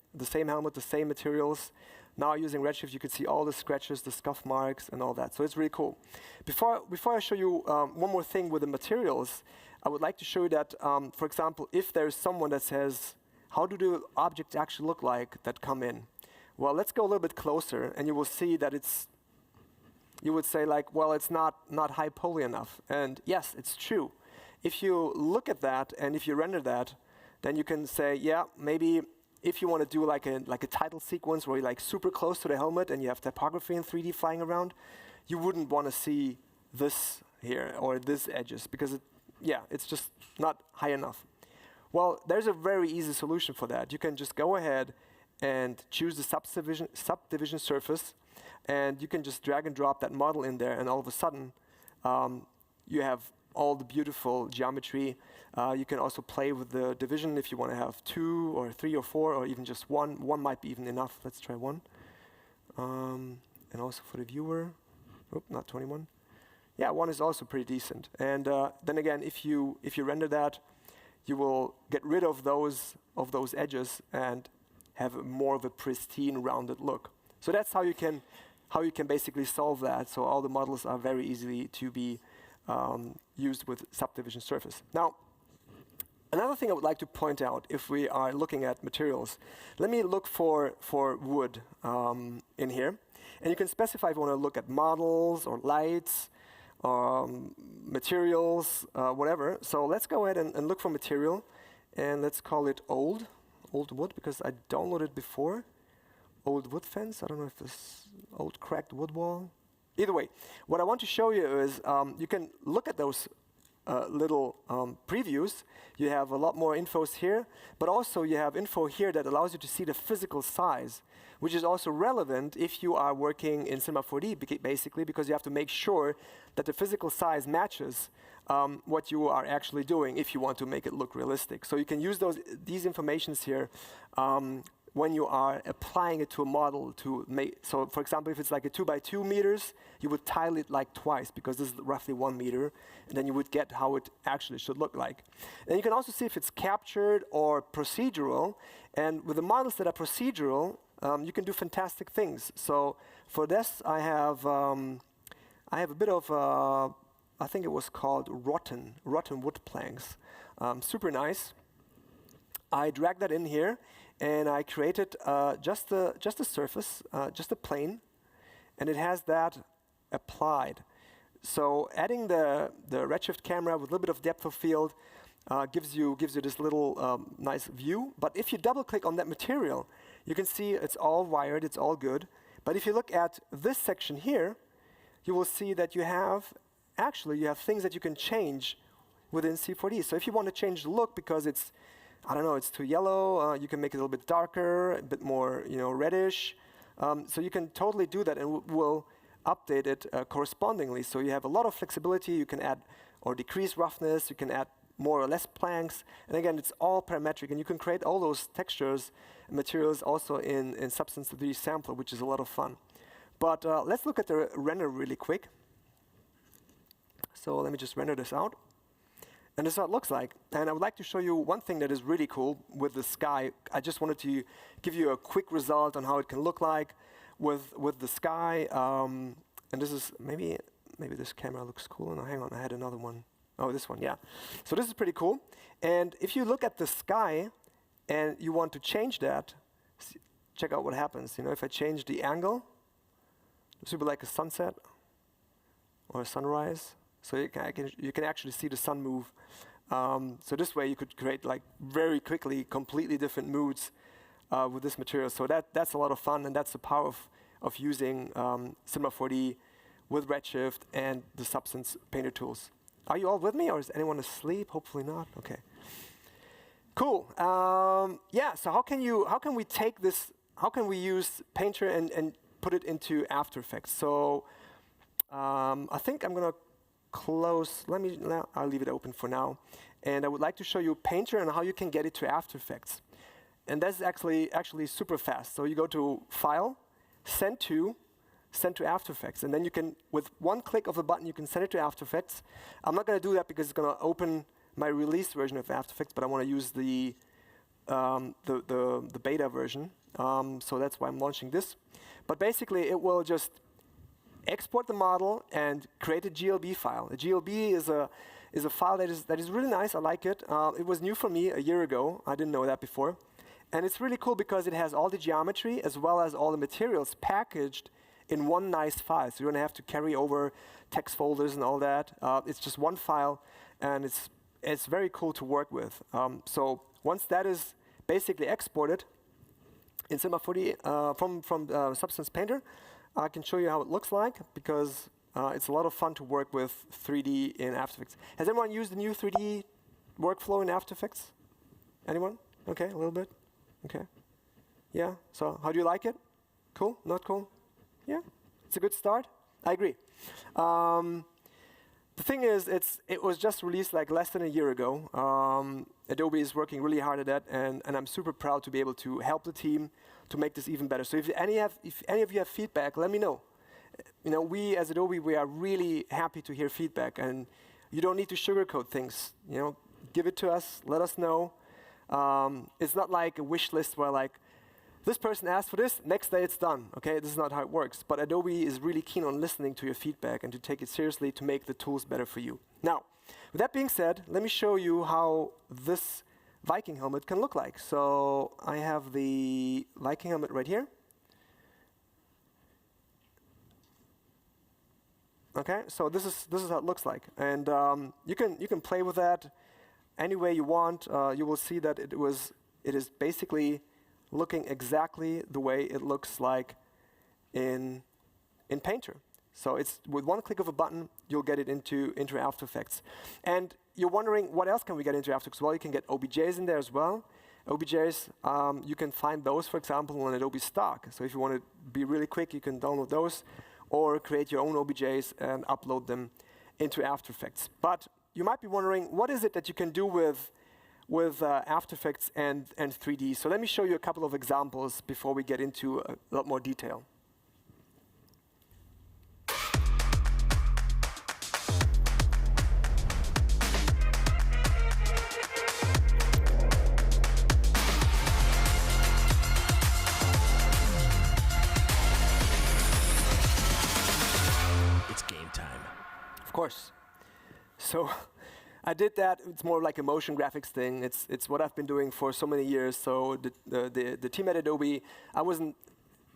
helmet, the same materials. Now using Redshift, you can see all the scratches, the scuff marks, and all that. So it's really cool. Before I show you one more thing with the materials, I would like to show you that, for example, if there's someone that says, how do the objects actually look like that come in? Well, let's go a little bit closer, and you will see that you would say like, well, it's not high poly enough. And yes, it's true. If you look at that, and if you render that, then you can say, yeah, maybe if you want to do like a title sequence where you're like super close to the helmet and you have typography in 3D flying around, you wouldn't want to see this here or this edges, because it's just not high enough. Well, there's a very easy solution for that. You can just go ahead and choose the subdivision surface, and you can just drag and drop that model in there, and all of a sudden, you have all the beautiful geometry. You can also play with the division if you want to have 2 or 3 or 4, or even just 1. 1 might be even enough. Let's try 1. And also for the viewer, not 21. Yeah, 1 is also pretty decent. And then again, if you render that, you will get rid of those edges and have more of a pristine, rounded look. So that's how you can basically solve that. So all the models are very easily to be used with subdivision surface. Now, another thing I would like to point out, if we are looking at materials, let me look for wood in here. And you can specify if you want to look at models or lights, materials, whatever. So let's go ahead and look for material, and let's call it old wood, because I downloaded it before. Old wood fence. I don't know if this old cracked wood wall. Either way, what I want to show you is you can look at those little previews. You have a lot more infos here, but also you have info here that allows you to see the physical size, which is also relevant if you are working in Cinema 4D, basically, because you have to make sure that the physical size matches what you are actually doing if you want to make it look realistic. So you can use these informations here when you are applying it to a model to make. So for example, if it's like a 2 by 2 meters, you would tile it like twice, because this is roughly 1 meter, and then you would get how it actually should look like. And you can also see if it's captured or procedural. And with the models that are procedural, you can do fantastic things. So for this, I have I have a bit of, I think it was called rotten wood planks. Super nice. I dragged that in here, and I created just a surface, just a plane, and it has that applied. So adding the Redshift camera with a little bit of depth of field gives you this little nice view. But if you double click on that material, you can see it's all wired, it's all good. But if you look at this section here, you will see that you have things that you can change within C4D. So if you want to change the look because it's, I don't know, it's too yellow, you can make it a little bit darker, a bit more, reddish. So you can totally do that, and we'll update it correspondingly. So you have a lot of flexibility. You can add or decrease roughness. You can add more or less planks. And again, it's all parametric, and you can create all those textures and materials also in Substance 3D Sampler, which is a lot of fun. But let's look at the render really quick. So let me just render this out. And this is what it looks like. And I would like to show you one thing that is really cool with the sky. I just wanted to give you a quick result on how it can look like with the sky. And this is, maybe this camera looks cool. No, hang on, I had another one. Oh, this one, yeah. So this is pretty cool. And if you look at the sky and you want to change that, check out what happens. If I change the angle, this would be like a sunset or a sunrise. So you can actually see the sun move. So this way you could create like very quickly completely different moods with this material. So that's a lot of fun, and that's the power of using Cinema 4D with Redshift and the Substance Painter tools. Are you all with me, or is anyone asleep? Hopefully not. Okay. Cool. Yeah. So how can we take this? How can we use Painter and put it into After Effects? So I think I'm gonna close. I'll leave it open for now. And I would like to show you Painter and how you can get it to After Effects. And that's actually super fast. So you go to File, Send to After Effects. And then you can, with one click of a button, you can send it to After Effects. I'm not going to do that because it's going to open my release version of After Effects, but I want to use the beta version. So that's why I'm launching this. But basically, it will just export the model and create a GLB file. A GLB is a file that is really nice. I like it. It was new for me a year ago. I didn't know that before. And it's really cool because it has all the geometry as well as all the materials packaged in one nice file. So you don't have to carry over text folders and all that. It's just one file, and it's very cool to work with. So once that is basically exported in Cinema 4D from Substance Painter, I can show you how it looks like, because it's a lot of fun to work with 3D in After Effects. Has anyone used the new 3D workflow in After Effects? Anyone? Okay, a little bit. Okay. Yeah, so how do you like it? Cool? Not cool? Yeah, it's a good start. I agree. The thing is, it was just released like less than a year ago. Adobe is working really hard at that, and I'm super proud to be able to help the team to make this even better. So if any of you have feedback, let me know. We as Adobe, we are really happy to hear feedback, and you don't need to sugarcoat things. Give it to us, let us know. It's not like a wish list where like, this person asked for this, next day it's done. Okay, this is not how it works. But Adobe is really keen on listening to your feedback and to take it seriously to make the tools better for you. Now, with that being said, let me show you how this Viking helmet can look like. So I have the Viking helmet right here. Okay, so this is how it looks like, and you can play with that any way you want. You will see that it is basically looking exactly the way it looks like in Painter. So it's with one click of a button, you'll get it into After Effects. And you're wondering, what else can we get into After Effects? Well, you can get OBJs in there as well. OBJs, you can find those, for example, on Adobe Stock. So if you want to be really quick, you can download those, or create your own OBJs and upload them into After Effects. But you might be wondering, what is it that you can do with After Effects and 3D? So let me show you a couple of examples before we get into a lot more detail.
It's game time.
Of course. So I did that. It's more like a motion graphics thing. It's what I've been doing for so many years. So the team at Adobe, I wasn't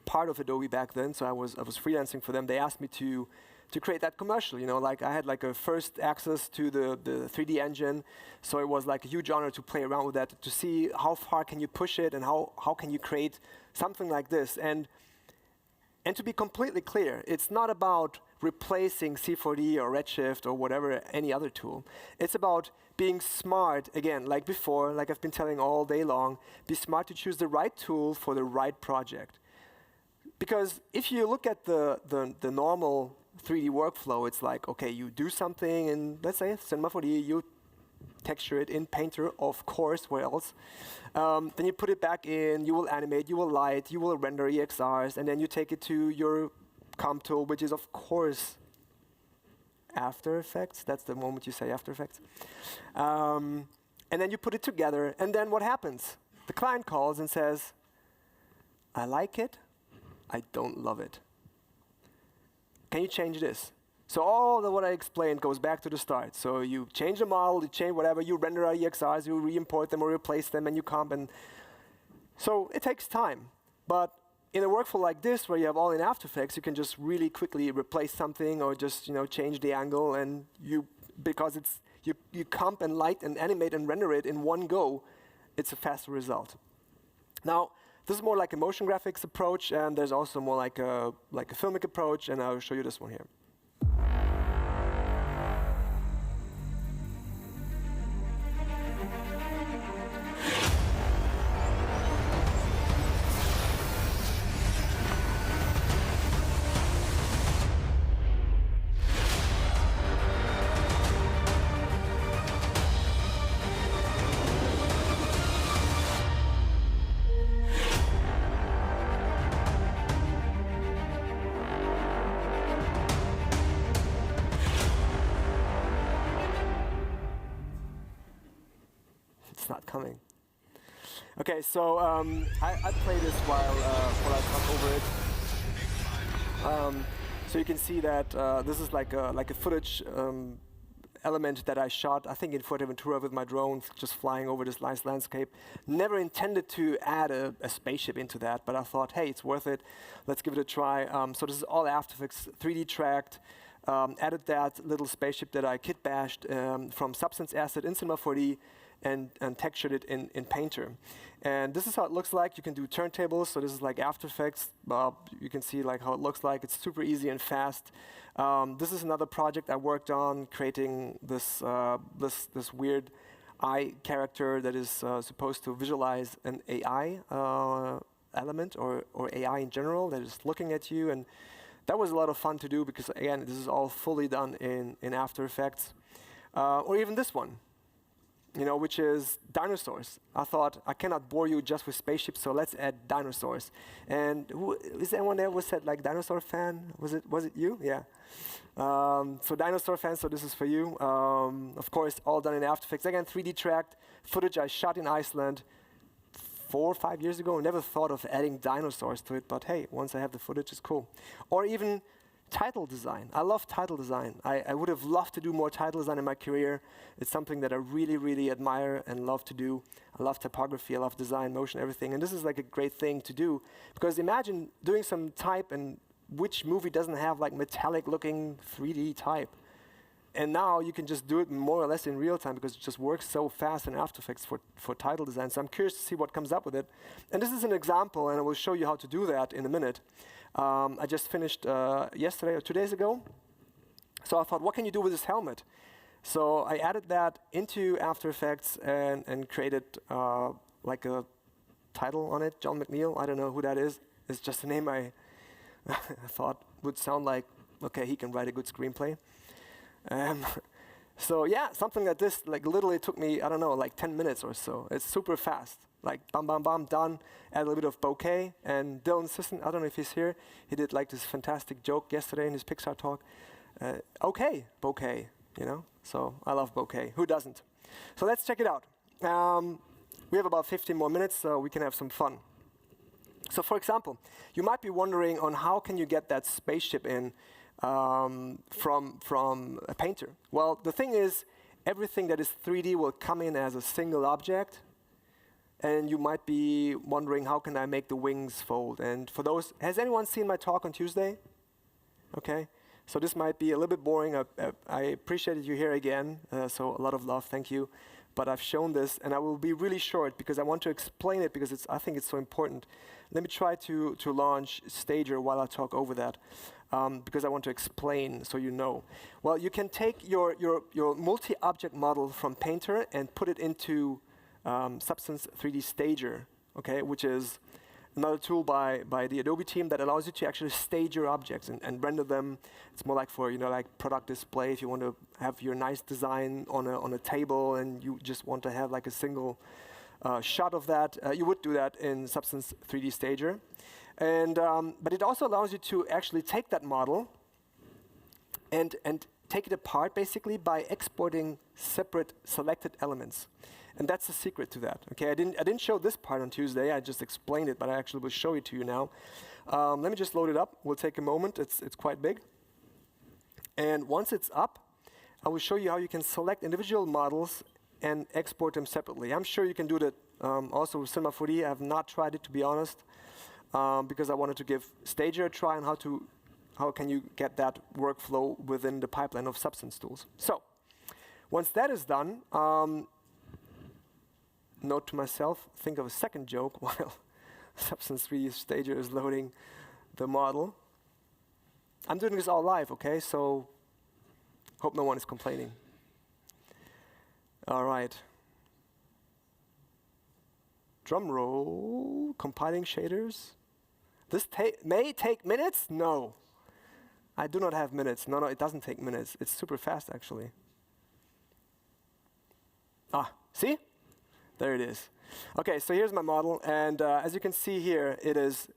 part of Adobe back then, so I was freelancing for them. They asked me to create that commercial. You know, like I had like a first access to the 3D engine, so it was like a huge honor to play around with that, to see how far can you push it and how can you create something like this. And to be completely clear, it's not about replacing C4D or Redshift or whatever, any other tool. It's about being smart, again, like before, like I've been telling all day long, be smart to choose the right tool for the right project. Because if you look at the normal 3D workflow, it's like, okay, you do something in, let's say, Cinema 4D, you texture it in Painter, of course, where else? Then you put it back in, you will animate, you will light, you will render EXRs, and then you take it to your comp tool, which is, of course, After Effects. That's the moment you say After Effects. And then you put it together, and then what happens? The client calls and says, I like it, I don't love it. Can you change this? So all of what I explained goes back to the start. So you change the model, you change whatever, you render out EXRs, you re-import them or replace them, and you comp. And so it takes time. But in a workflow like this, where you have all in After Effects, you can just really quickly replace something or just change the angle, and because you comp and light and animate and render it in one go, it's a faster result. Now, this is more like a motion graphics approach, and there's also more like a filmic approach, and I'll show you this one here. Not coming. Okay, so I play this while I talk over it. So you can see that this is like a footage element that I shot, I think in Fuerteventura with my drone, just flying over this nice landscape. Never intended to add a spaceship into that, but I thought, hey, it's worth it. Let's give it a try. So this is all After Effects 3D tracked. Added that little spaceship that I kit bashed from Substance Asset in Cinema 4D. And textured it in Painter. And this is how it looks like. You can do turntables, so this is like After Effects. You can see like how it looks like. It's super easy and fast. This is another project I worked on, creating this weird eye character that is supposed to visualize an AI element or AI in general that is looking at you. And that was a lot of fun to do because, again, this is all fully done in After Effects. Or even this one. Which is dinosaurs. I thought, I cannot bore you just with spaceships, so let's add dinosaurs. And is there anyone there who said, like, dinosaur fan? Was it you? Yeah. So dinosaur fan, so this is for you. Of course, all done in After Effects. Again, 3D tracked footage I shot in Iceland 4 or 5 years ago. Never thought of adding dinosaurs to it, but hey, once I have the footage, it's cool. Or even title design. I love title design. I would have loved to do more title design in my career. It's something that I really, really admire and love to do. I love typography, I love design, motion, everything. And this is like a great thing to do. Because imagine doing some type, and which movie doesn't have like metallic looking 3D type? And now you can just do it more or less in real time because it just works so fast in After Effects for title design. So I'm curious to see what comes up with it. And this is an example, and I will show you how to do that in a minute. I just finished yesterday or 2 days ago. So I thought, what can you do with this helmet? So I added that into After Effects and created like a title on it, John McNeil. I don't know who that is. It's just a name I thought would sound like, okay, he can write a good screenplay. So yeah, something like this, like literally took me, I don't know, like 10 minutes or so. It's super fast. Like bam, bam, bam, done. Add a little bit of bokeh. And Dylan Sisson, I don't know if he's here, he did like this fantastic joke yesterday in his Pixar talk. Okay, bokeh, So I love bokeh. Who doesn't? So let's check it out. We have about 15 more minutes, so we can have some fun. So for example, you might be wondering on how can you get that spaceship in from a painter? Well, the thing is, everything that is 3D will come in as a single object. And you might be wondering, how can I make the wings fold? And for those, has anyone seen my talk on Tuesday? Okay. So this might be a little bit boring. I appreciate that you're here again. So a lot of love, thank you. But I've shown this, and I will be really short because I want to explain it because I think it's so important. Let me try to launch Stager while I talk over that, because I want to explain so you know. Well, you can take your multi-object model from Painter and put it into Substance 3D Stager, okay, which is another tool by the Adobe team that allows you to actually stage your objects and render them. It's more like for, like product display. If you want to have your nice design on a table and you just want to have like a single shot of that, you would do that in Substance 3D Stager. And but it also allows you to actually take that model and take it apart basically by exporting separate selected elements. And that's the secret to that. Okay, I didn't show this part on Tuesday. I just explained it, but I actually will show it to you now. Let me just load it up. We'll take a moment. It's quite big. And once it's up, I will show you how you can select individual models and export them separately. I'm sure you can do that also with Cinema 4D. I have not tried it, to be honest, because I wanted to give Stager a try on how can you get that workflow within the pipeline of Substance tools. So once that is done, note to myself, think of a second joke while Substance 3D Stager is loading the model. I'm doing this all live, okay? So hope no one is complaining. All right. Drum roll, compiling shaders. This may take minutes? No. I do not have minutes. No, it doesn't take minutes. It's super fast, actually. Ah, see? There it is. Okay, so here's my model, and as you can see here, it is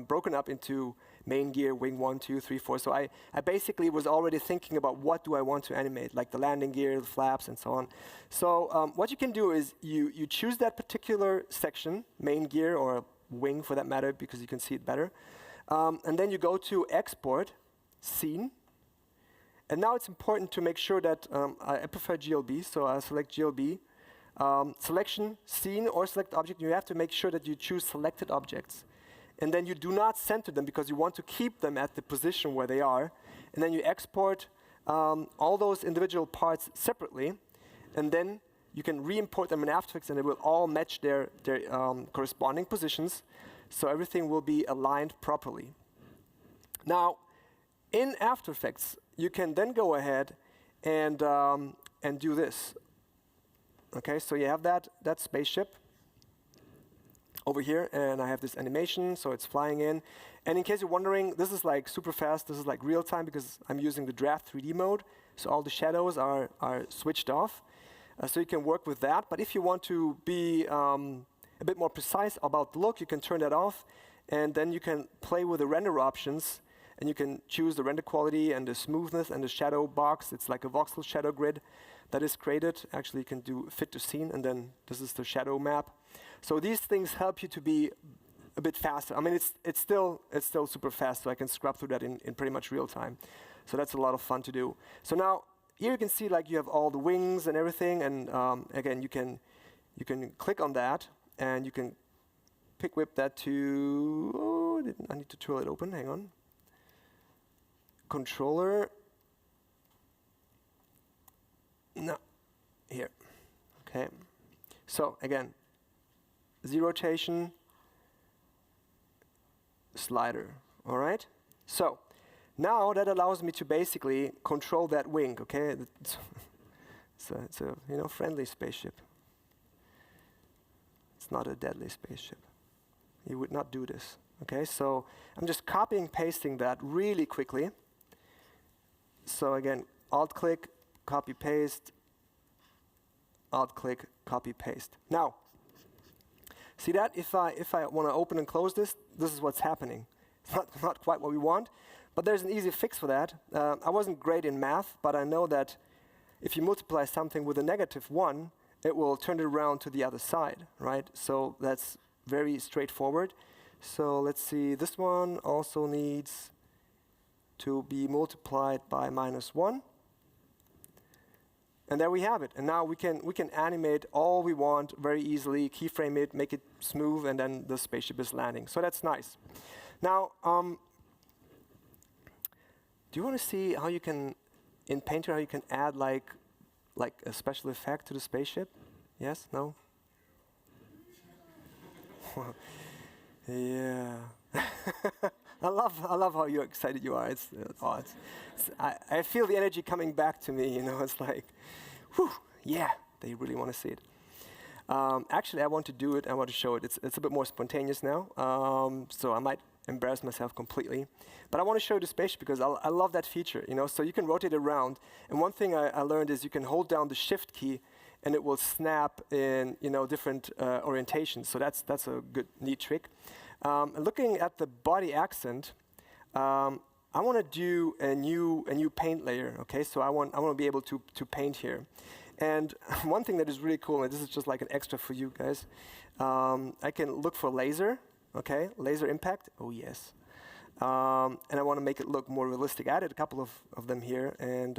broken up into main gear, wing 1, 2, 3, 4. So I basically was already thinking about what do I want to animate, like the landing gear, the flaps, and so on. So what you can do is you choose that particular section, main gear or wing for that matter, because you can see it better, and then you go to Export, Scene. And now it's important to make sure that I prefer GLB, so I'll select GLB. Selection, scene, or select object, you have to make sure that you choose selected objects. And then you do not center them because you want to keep them at the position where they are. And then you export all those individual parts separately. And then you can re-import them in After Effects and they will all match their corresponding positions. So everything will be aligned properly. Now, in After Effects, you can then go ahead and do this. Okay, so you have that spaceship over here, and I have this animation, so it's flying in. And in case you're wondering, this is like super fast. This is like real time because I'm using the draft 3D mode, so all the shadows are switched off. So you can work with that. But if you want to be a bit more precise about the look, you can turn that off, and then you can play with the render options, and you can choose the render quality and the smoothness and the shadow box. It's like a voxel shadow grid that is created. Actually, you can do fit to scene, and then this is the shadow map. So these things help you to be a bit faster. I mean, it's still super fast, so I can scrub through that in pretty much real time. So that's a lot of fun to do. So now here you can see like you have all the wings and everything, and again you can click on that, and you can pick whip that to. Oh, I need to twirl it open. Hang on. Controller. No, here. Okay. So again, Z rotation, slider. All right. So now that allows me to basically control that wing. Okay. It's a friendly spaceship. It's not a deadly spaceship. You would not do this. Okay. So I'm just copying pasting that really quickly. So again, Alt click. Copy paste, Alt click, copy paste. Now, see that if I want to open and close this is what's happening. It's not quite what we want, but there's an easy fix for that. I wasn't great in math, but I know that if you multiply something with a -1, it will turn it around to the other side, right? So that's very straightforward. So let's see, this one also needs to be multiplied by -1. And there we have it. And now we can animate all we want very easily, keyframe it, make it smooth, and then the spaceship is landing. So that's nice. Now, do you want to see how you can, in Painter, how you can add like a special effect to the spaceship? Yes? No? Yeah. I love how you excited you are. I feel the energy coming back to me. You know, it's like, whew, yeah, they really want to see it. Actually, I want to do it. I want to show it. It's a bit more spontaneous now, so I might embarrass myself completely. But I want to show you the spaceship because I love that feature. You know, so you can rotate it around. And one thing I learned is you can hold down the Shift key, and it will snap in different orientations. So that's a good, neat trick. Looking at the body accent, I want to do a new paint layer. Okay, so I want to be able to paint here. And one thing that is really cool, and this is just like an extra for you guys, I can look for laser. Okay, laser impact. Oh yes. And I want to make it look more realistic. I added a couple of them here, and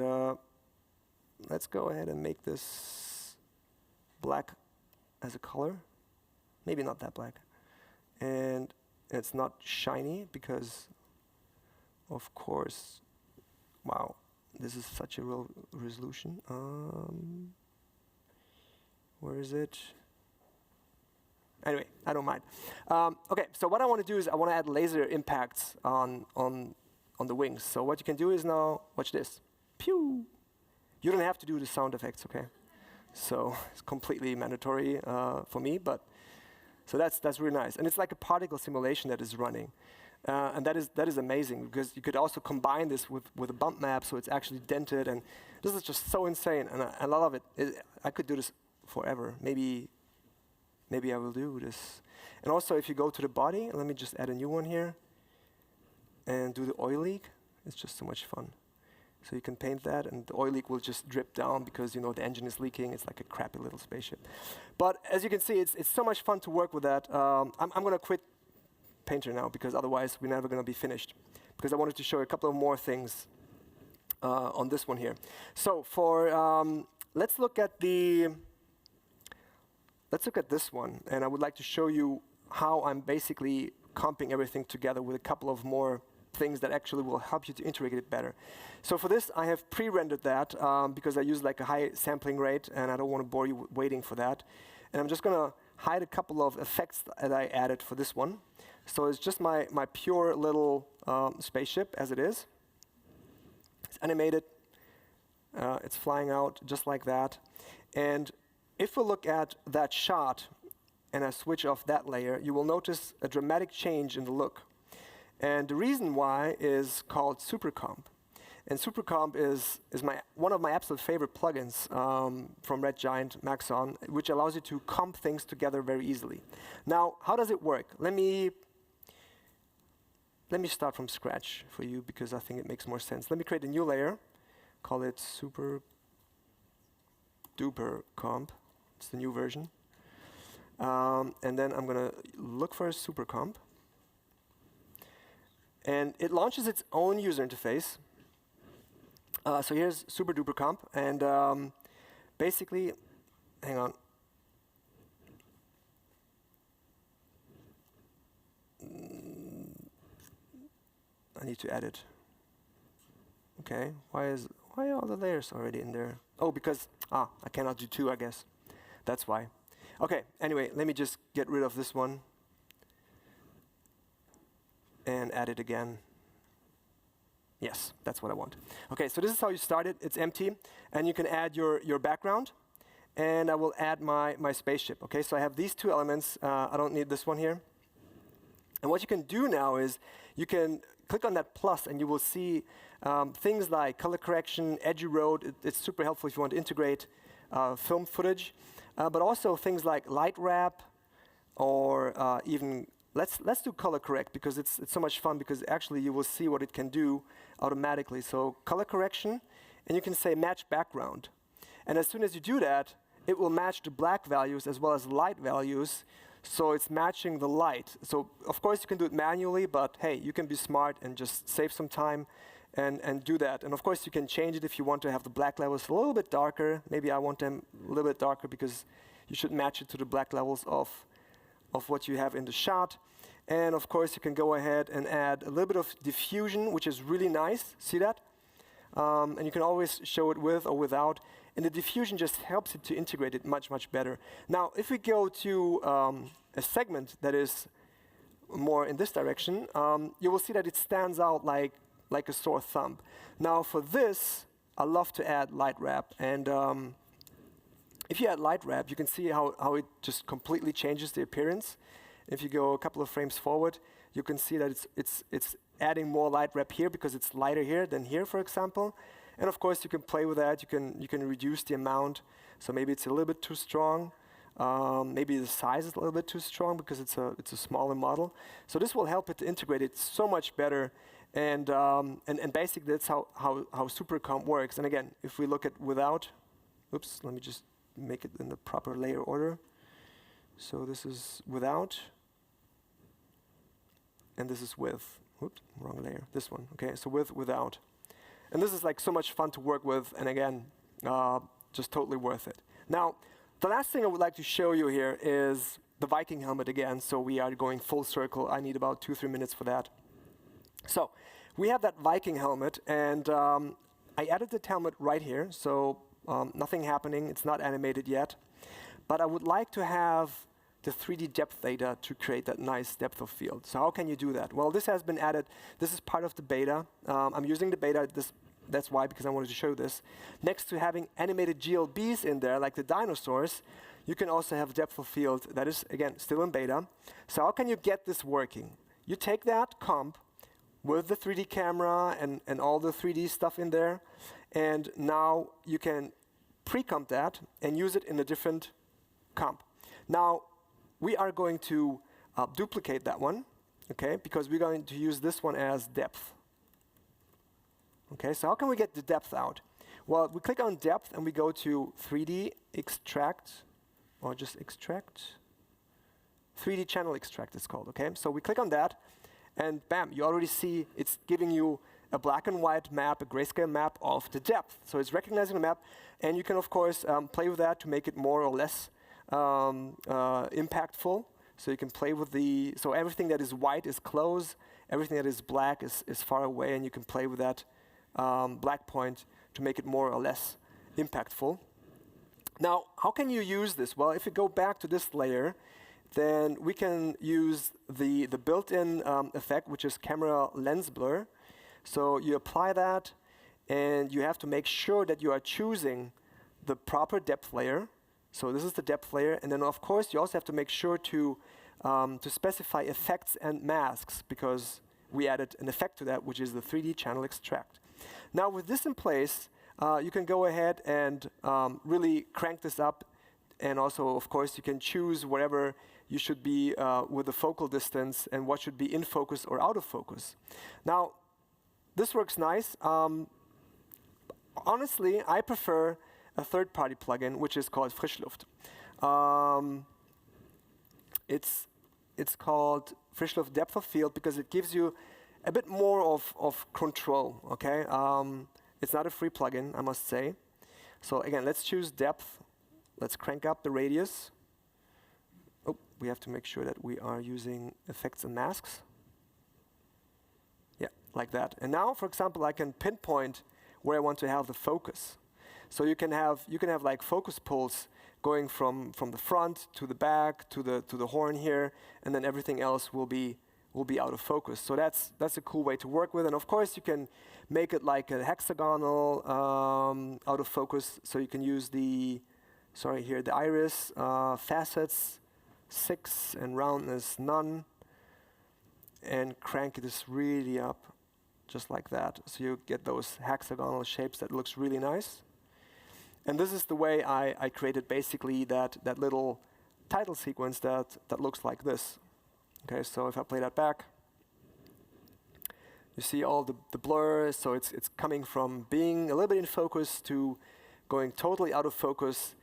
let's go ahead and make this black as a color. Maybe not that black. And it's not shiny because, of course, wow, this is such a real resolution. Where is it? Anyway, I don't mind. Okay, so what I want to do is I want to add laser impacts on the wings. So what you can do is now, watch this. Pew! You don't have to do the sound effects, okay? So it's completely mandatory for me, but so that's really nice. And it's like a particle simulation that is running. And that is amazing because you could also combine this with a bump map so it's actually dented, and this is just so insane, and I love it. I could do this forever. Maybe I will do this. And also if you go to the body, let me just add a new one here and do the oil leak. It's just so much fun. So you can paint that, and the oil leak will just drip down because the engine is leaking. It's like a crappy little spaceship. But as you can see, it's so much fun to work with that. I'm going to quit Painter now because otherwise we're never going to be finished. Because I wanted to show you a couple of more things on this one here. So let's look at this one, and I would like to show you how I'm basically comping everything together with a couple of more things that actually will help you to integrate it better. So for this, I have pre-rendered that because I use like a high sampling rate, and I don't want to bore you waiting for that. And I'm just going to hide a couple of effects that I added for this one. So it's just my pure little spaceship as it is. It's animated. It's flying out just like that. And if we look at that shot and I switch off that layer, you will notice a dramatic change in the look. And the reason why is called SuperComp. And SuperComp is one of my absolute favorite plugins from Red Giant, Maxon, which allows you to comp things together very easily. Now, how does it work? Let me start from scratch for you because I think it makes more sense. Let me create a new layer, call it Super Duper Comp. It's the new version. And then I'm going to look for a SuperComp. And it launches its own user interface. So here's Super Duper Comp. And basically, hang on. I need to edit. Okay, why are all the layers already in there? Oh, because I cannot do two, I guess. That's why. Okay, anyway, let me just get rid of this one and add it again. Yes, that's what I want. Okay, so this is how you start it. It's empty, and you can add your background, and I will add my spaceship. Okay, so I have these two elements. I don't need this one here. And what you can do now is you can click on that plus, and you will see things like color correction, edge erode. It's super helpful if you want to integrate film footage, but also things like light wrap, or even let's do color correct because it's so much fun because actually you will see what it can do automatically. So color correction, and you can say match background, and as soon as you do that, it will match the black values as well as light values. So it's matching the light. So of course you can do it manually, but hey, you can be smart and just save some time and do that. And of course, you can change it if you want to have the black levels a little bit darker. Maybe I want them a little bit darker because you should match it to the black levels of what you have in the shot. And of course, you can go ahead and add a little bit of diffusion, which is really nice. See that? And you can always show it with or without. And the diffusion just helps it to integrate it much, much better. Now, if we go to a segment that is more in this direction, you will see that it stands out like a sore thumb. Now, for this, I love to add light wrap. And if you add light wrap, you can see how it just completely changes the appearance. If you go a couple of frames forward, you can see that it's adding more light wrap here because it's lighter here than here, for example. And of course, you can play with that. You can reduce the amount. So maybe it's a little bit too strong. Maybe the size is a little bit too strong because it's a smaller model. So this will help it to integrate it so much better. And basically, that's how SuperComp works. And again, if we look at without, oops, let me just make it in the proper layer order. So this is without, and this is with. Oops, wrong layer. This one. Okay, so without. And this is like so much fun to work with, and again, just totally worth it. Now, the last thing I would like to show you here is the Viking helmet again. So we are going full circle. I need about 2-3 minutes for that. So we have that Viking helmet, and I added the helmet right here. So nothing happening. It's not animated yet. But I would like to have the 3D depth data to create that nice depth of field. So how can you do that? Well, this has been added. This is part of the beta. I'm using the beta. That's why, because I wanted to show this. Next to having animated GLBs in there, like the dinosaurs, you can also have depth of field that is, again, still in beta. So how can you get this working? You take that comp with the 3D camera and all the 3D stuff in there, and now you can pre-comp that and use it in a different comp. Now, we are going to duplicate that one, okay, because we're going to use this one as depth. Okay, so how can we get the depth out? Well, we click on depth and we go to 3D extract, or just extract. 3D channel extract it's called, okay? So we click on that, and bam, you already see it's giving you a black and white map, a grayscale map of the depth. So it's recognizing the map, and you can, of course, play with that to make it more or less impactful. So you can play with so everything that is white is close, everything that is black is far away, and you can play with that black point to make it more or less impactful. Now, how can you use this? Well, if you go back to this layer, then we can use the built-in effect, which is camera lens blur. So you apply that, and you have to make sure that you are choosing the proper depth layer. So this is the depth layer, and then of course you also have to make sure to specify effects and masks, because we added an effect to that, which is the 3D channel extract. Now with this in place, you can go ahead and really crank this up, and also of course you can choose wherever you should be with the focal distance and what should be in focus or out of focus. Now this works nice. Honestly, I prefer a third-party plugin, which is called Frischluft. It's called Frischluft Depth of Field because it gives you a bit more of control, okay? It's not a free plugin, I must say. So again, let's choose depth. Let's crank up the radius. Oh, we have to make sure that we are using effects and masks. Yeah, like that. And now, for example, I can pinpoint where I want to have the focus. So you can have like focus pulls going from the front to the back to the horn here, and then everything else will be out of focus. So that's a cool way to work with. And of course, you can make it like a hexagonal out of focus. So you can use the iris facets 6 and roundness none, and crank this really up, just like that. So you get those hexagonal shapes that looks really nice. And this is the way I created basically that little title sequence that looks like this. Okay, so if I play that back, you see all the blur. So it's coming from being a little bit in focus to going totally out of focus,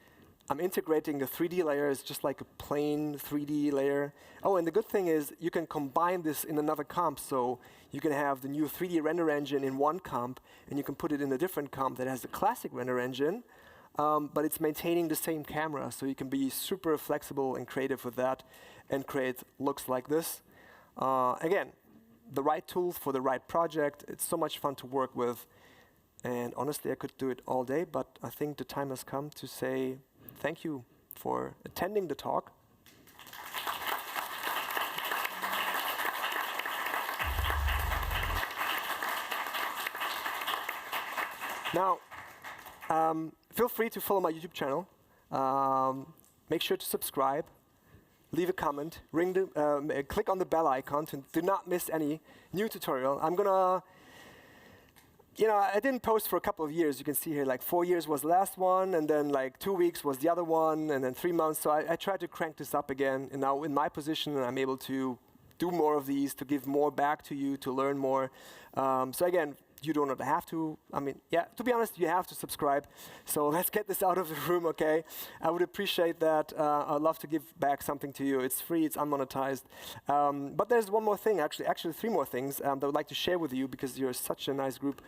I'm integrating the 3D layer. It's just like a plain 3D layer. Oh, and the good thing is you can combine this in another comp. So you can have the new 3D render engine in one comp, and you can put it in a different comp that has the classic render engine, but it's maintaining the same camera. So you can be super flexible and creative with that and create looks like this. Again, the right tools for the right project. It's so much fun to work with. And honestly, I could do it all day, but I think the time has come to say thank you for attending the talk. Now, feel free to follow my YouTube channel. Make sure to subscribe, leave a comment, click on the bell icon to do not miss any new tutorial. I'm gonna, I didn't post for a couple of years. You can see here, like 4 years was the last one, and then like 2 weeks was the other one, and then 3 months. So I tried to crank this up again, and now in my position, I'm able to do more of these, to give more back to you, to learn more. So again, you don't have to. I mean, yeah, to be honest, you have to subscribe. So let's get this out of the room, okay? I would appreciate that. I'd love to give back something to you. It's free, it's unmonetized. But there's one more thing, actually 3 more things that I would like to share with you because you're such a nice group.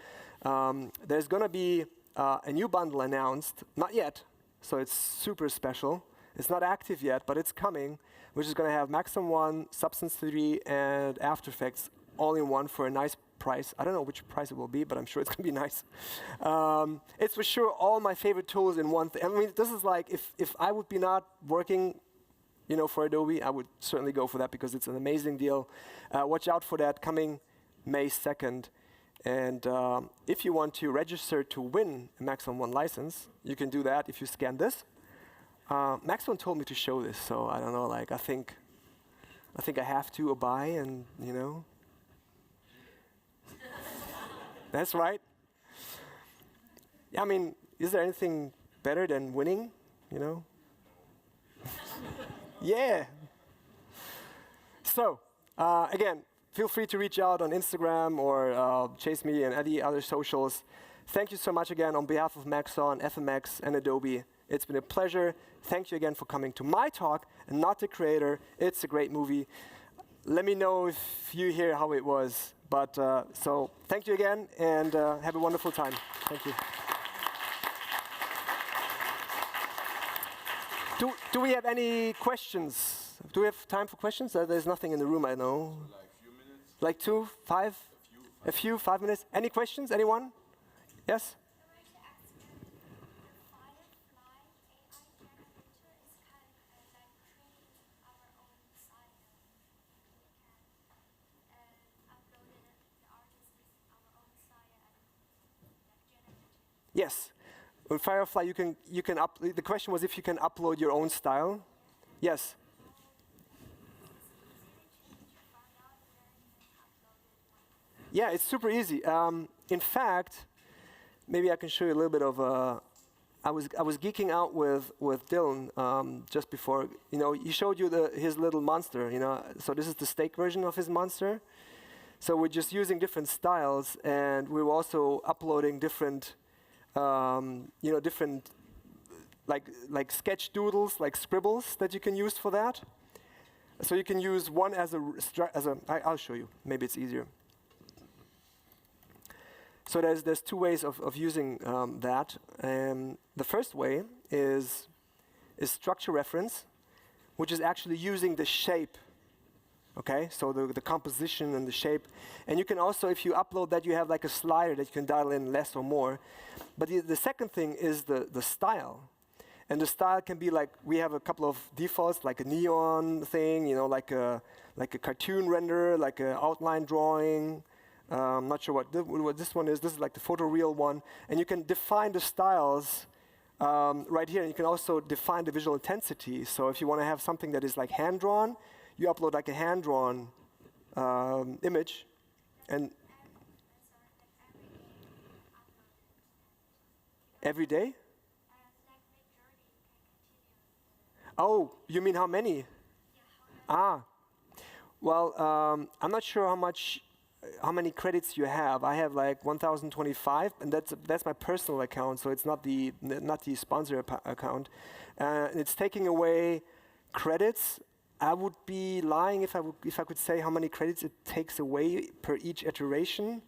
There's going to be a new bundle announced, not yet, so it's super special. It's not active yet, but it's coming, which is going to have Maxon 1, Substance 3, and After Effects all in one for a nice price. I don't know which price it will be, but I'm sure it's going to be nice. It's for sure all my favorite tools in one thing. I mean, this is like, if I would be not working for Adobe, I would certainly go for that because it's an amazing deal. Watch out for that coming May 2nd. And if you want to register to win a Maxon 1 license, you can do that if you scan this. Maxon told me to show this, so I don't know, like I think I have to abide and, That's right. I mean, is there anything better than winning, Yeah. So, again, feel free to reach out on Instagram or chase me and any other socials. Thank you so much again on behalf of Maxon, FMX, and Adobe. It's been a pleasure. Thank you again for coming to my talk and not the creator. It's a great movie. Let me know if you hear how it was. But so thank you again, and have a wonderful time. Thank you. Do we have any questions? Do we have time for questions? There's nothing in the room, I know.
Like a few minutes.
Like 2, 5? A few, 5 minutes. Any questions? Anyone? Yes? Yes. With Firefly, you can the question was if you can upload your own style. Yes. Yeah, it's super easy. In fact, maybe I can show you a little bit of. I was geeking out with Dylan just before. He showed you his little monster. So this is the steak version of his monster. So we're just using different styles, and we're also uploading different. Different like sketch doodles, like scribbles that you can use for that. So you can use one as I'll show you. Maybe it's easier. So there's 2 ways of using that. The first way is structure reference, which is actually using the shape. Okay, so the composition and the shape. And you can also, if you upload that, you have like a slider that you can dial in less or more. But the second thing is the style. And the style can be like, we have a couple of defaults, like a neon thing, like a cartoon render, like an outline drawing. I'm not sure what this one is. This is like the photoreal one. And you can define the styles right here. And you can also define the visual intensity. So if you want to have something that is like hand-drawn, you upload like a hand-drawn image, and every day? Oh, you mean how many? Well, I'm not sure how much how many credits you have. I have like 1,025, and that's my personal account, so it's not the sponsor account. It's taking away credits. I would be lying if I could say how many credits it takes away per each iteration,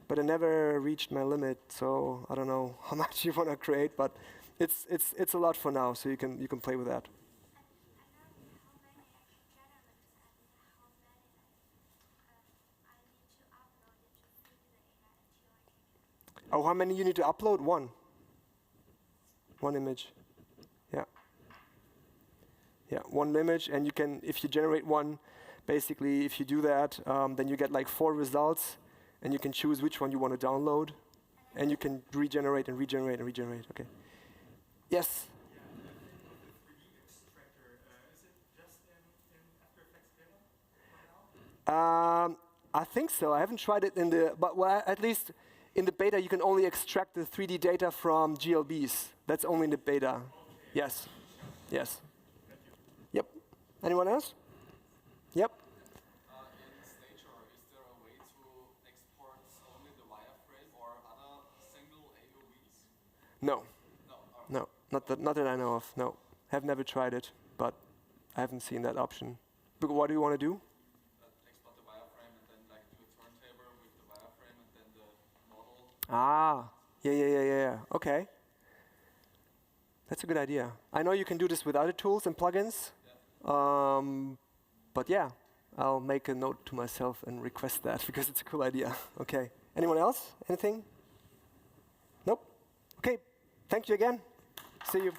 but I never reached my limit, so I don't know how much you want to create, but it's a lot for now, so you can play with that. Oh, how many you need to upload? One. One image. Yeah. Yeah, one image, and you can, if you generate one, basically, if you do that, then you get like 4 results, and you can choose which one you want to download, and you can regenerate and regenerate and regenerate. Okay. Yes.
Yeah, the thing with the 3D extractor, is it just in After Effects beta for now?
I think so. I haven't tried it in the, but well, at least in the beta, you can only extract the 3D data from GLBs. That's only in the beta.
Okay.
Yes. Yes.
Thank you.
Yep. Anyone else? Yep.
In Stager, is there a way to export only the wireframe or other single AOVs?
No.
No.
No. Not that I know of. No. Have never tried it, but I haven't seen that option. But what do you want to do?
Export the wireframe and then like do a turntable with the wireframe and then the model.
Ah. Yeah. Okay. That's a good idea. I know you can do this with other tools and plugins.
Yeah.
But yeah, I'll make a note to myself and request that because it's a cool idea. Okay. Anyone else? Anything? Nope. Okay. Thank you again. See you.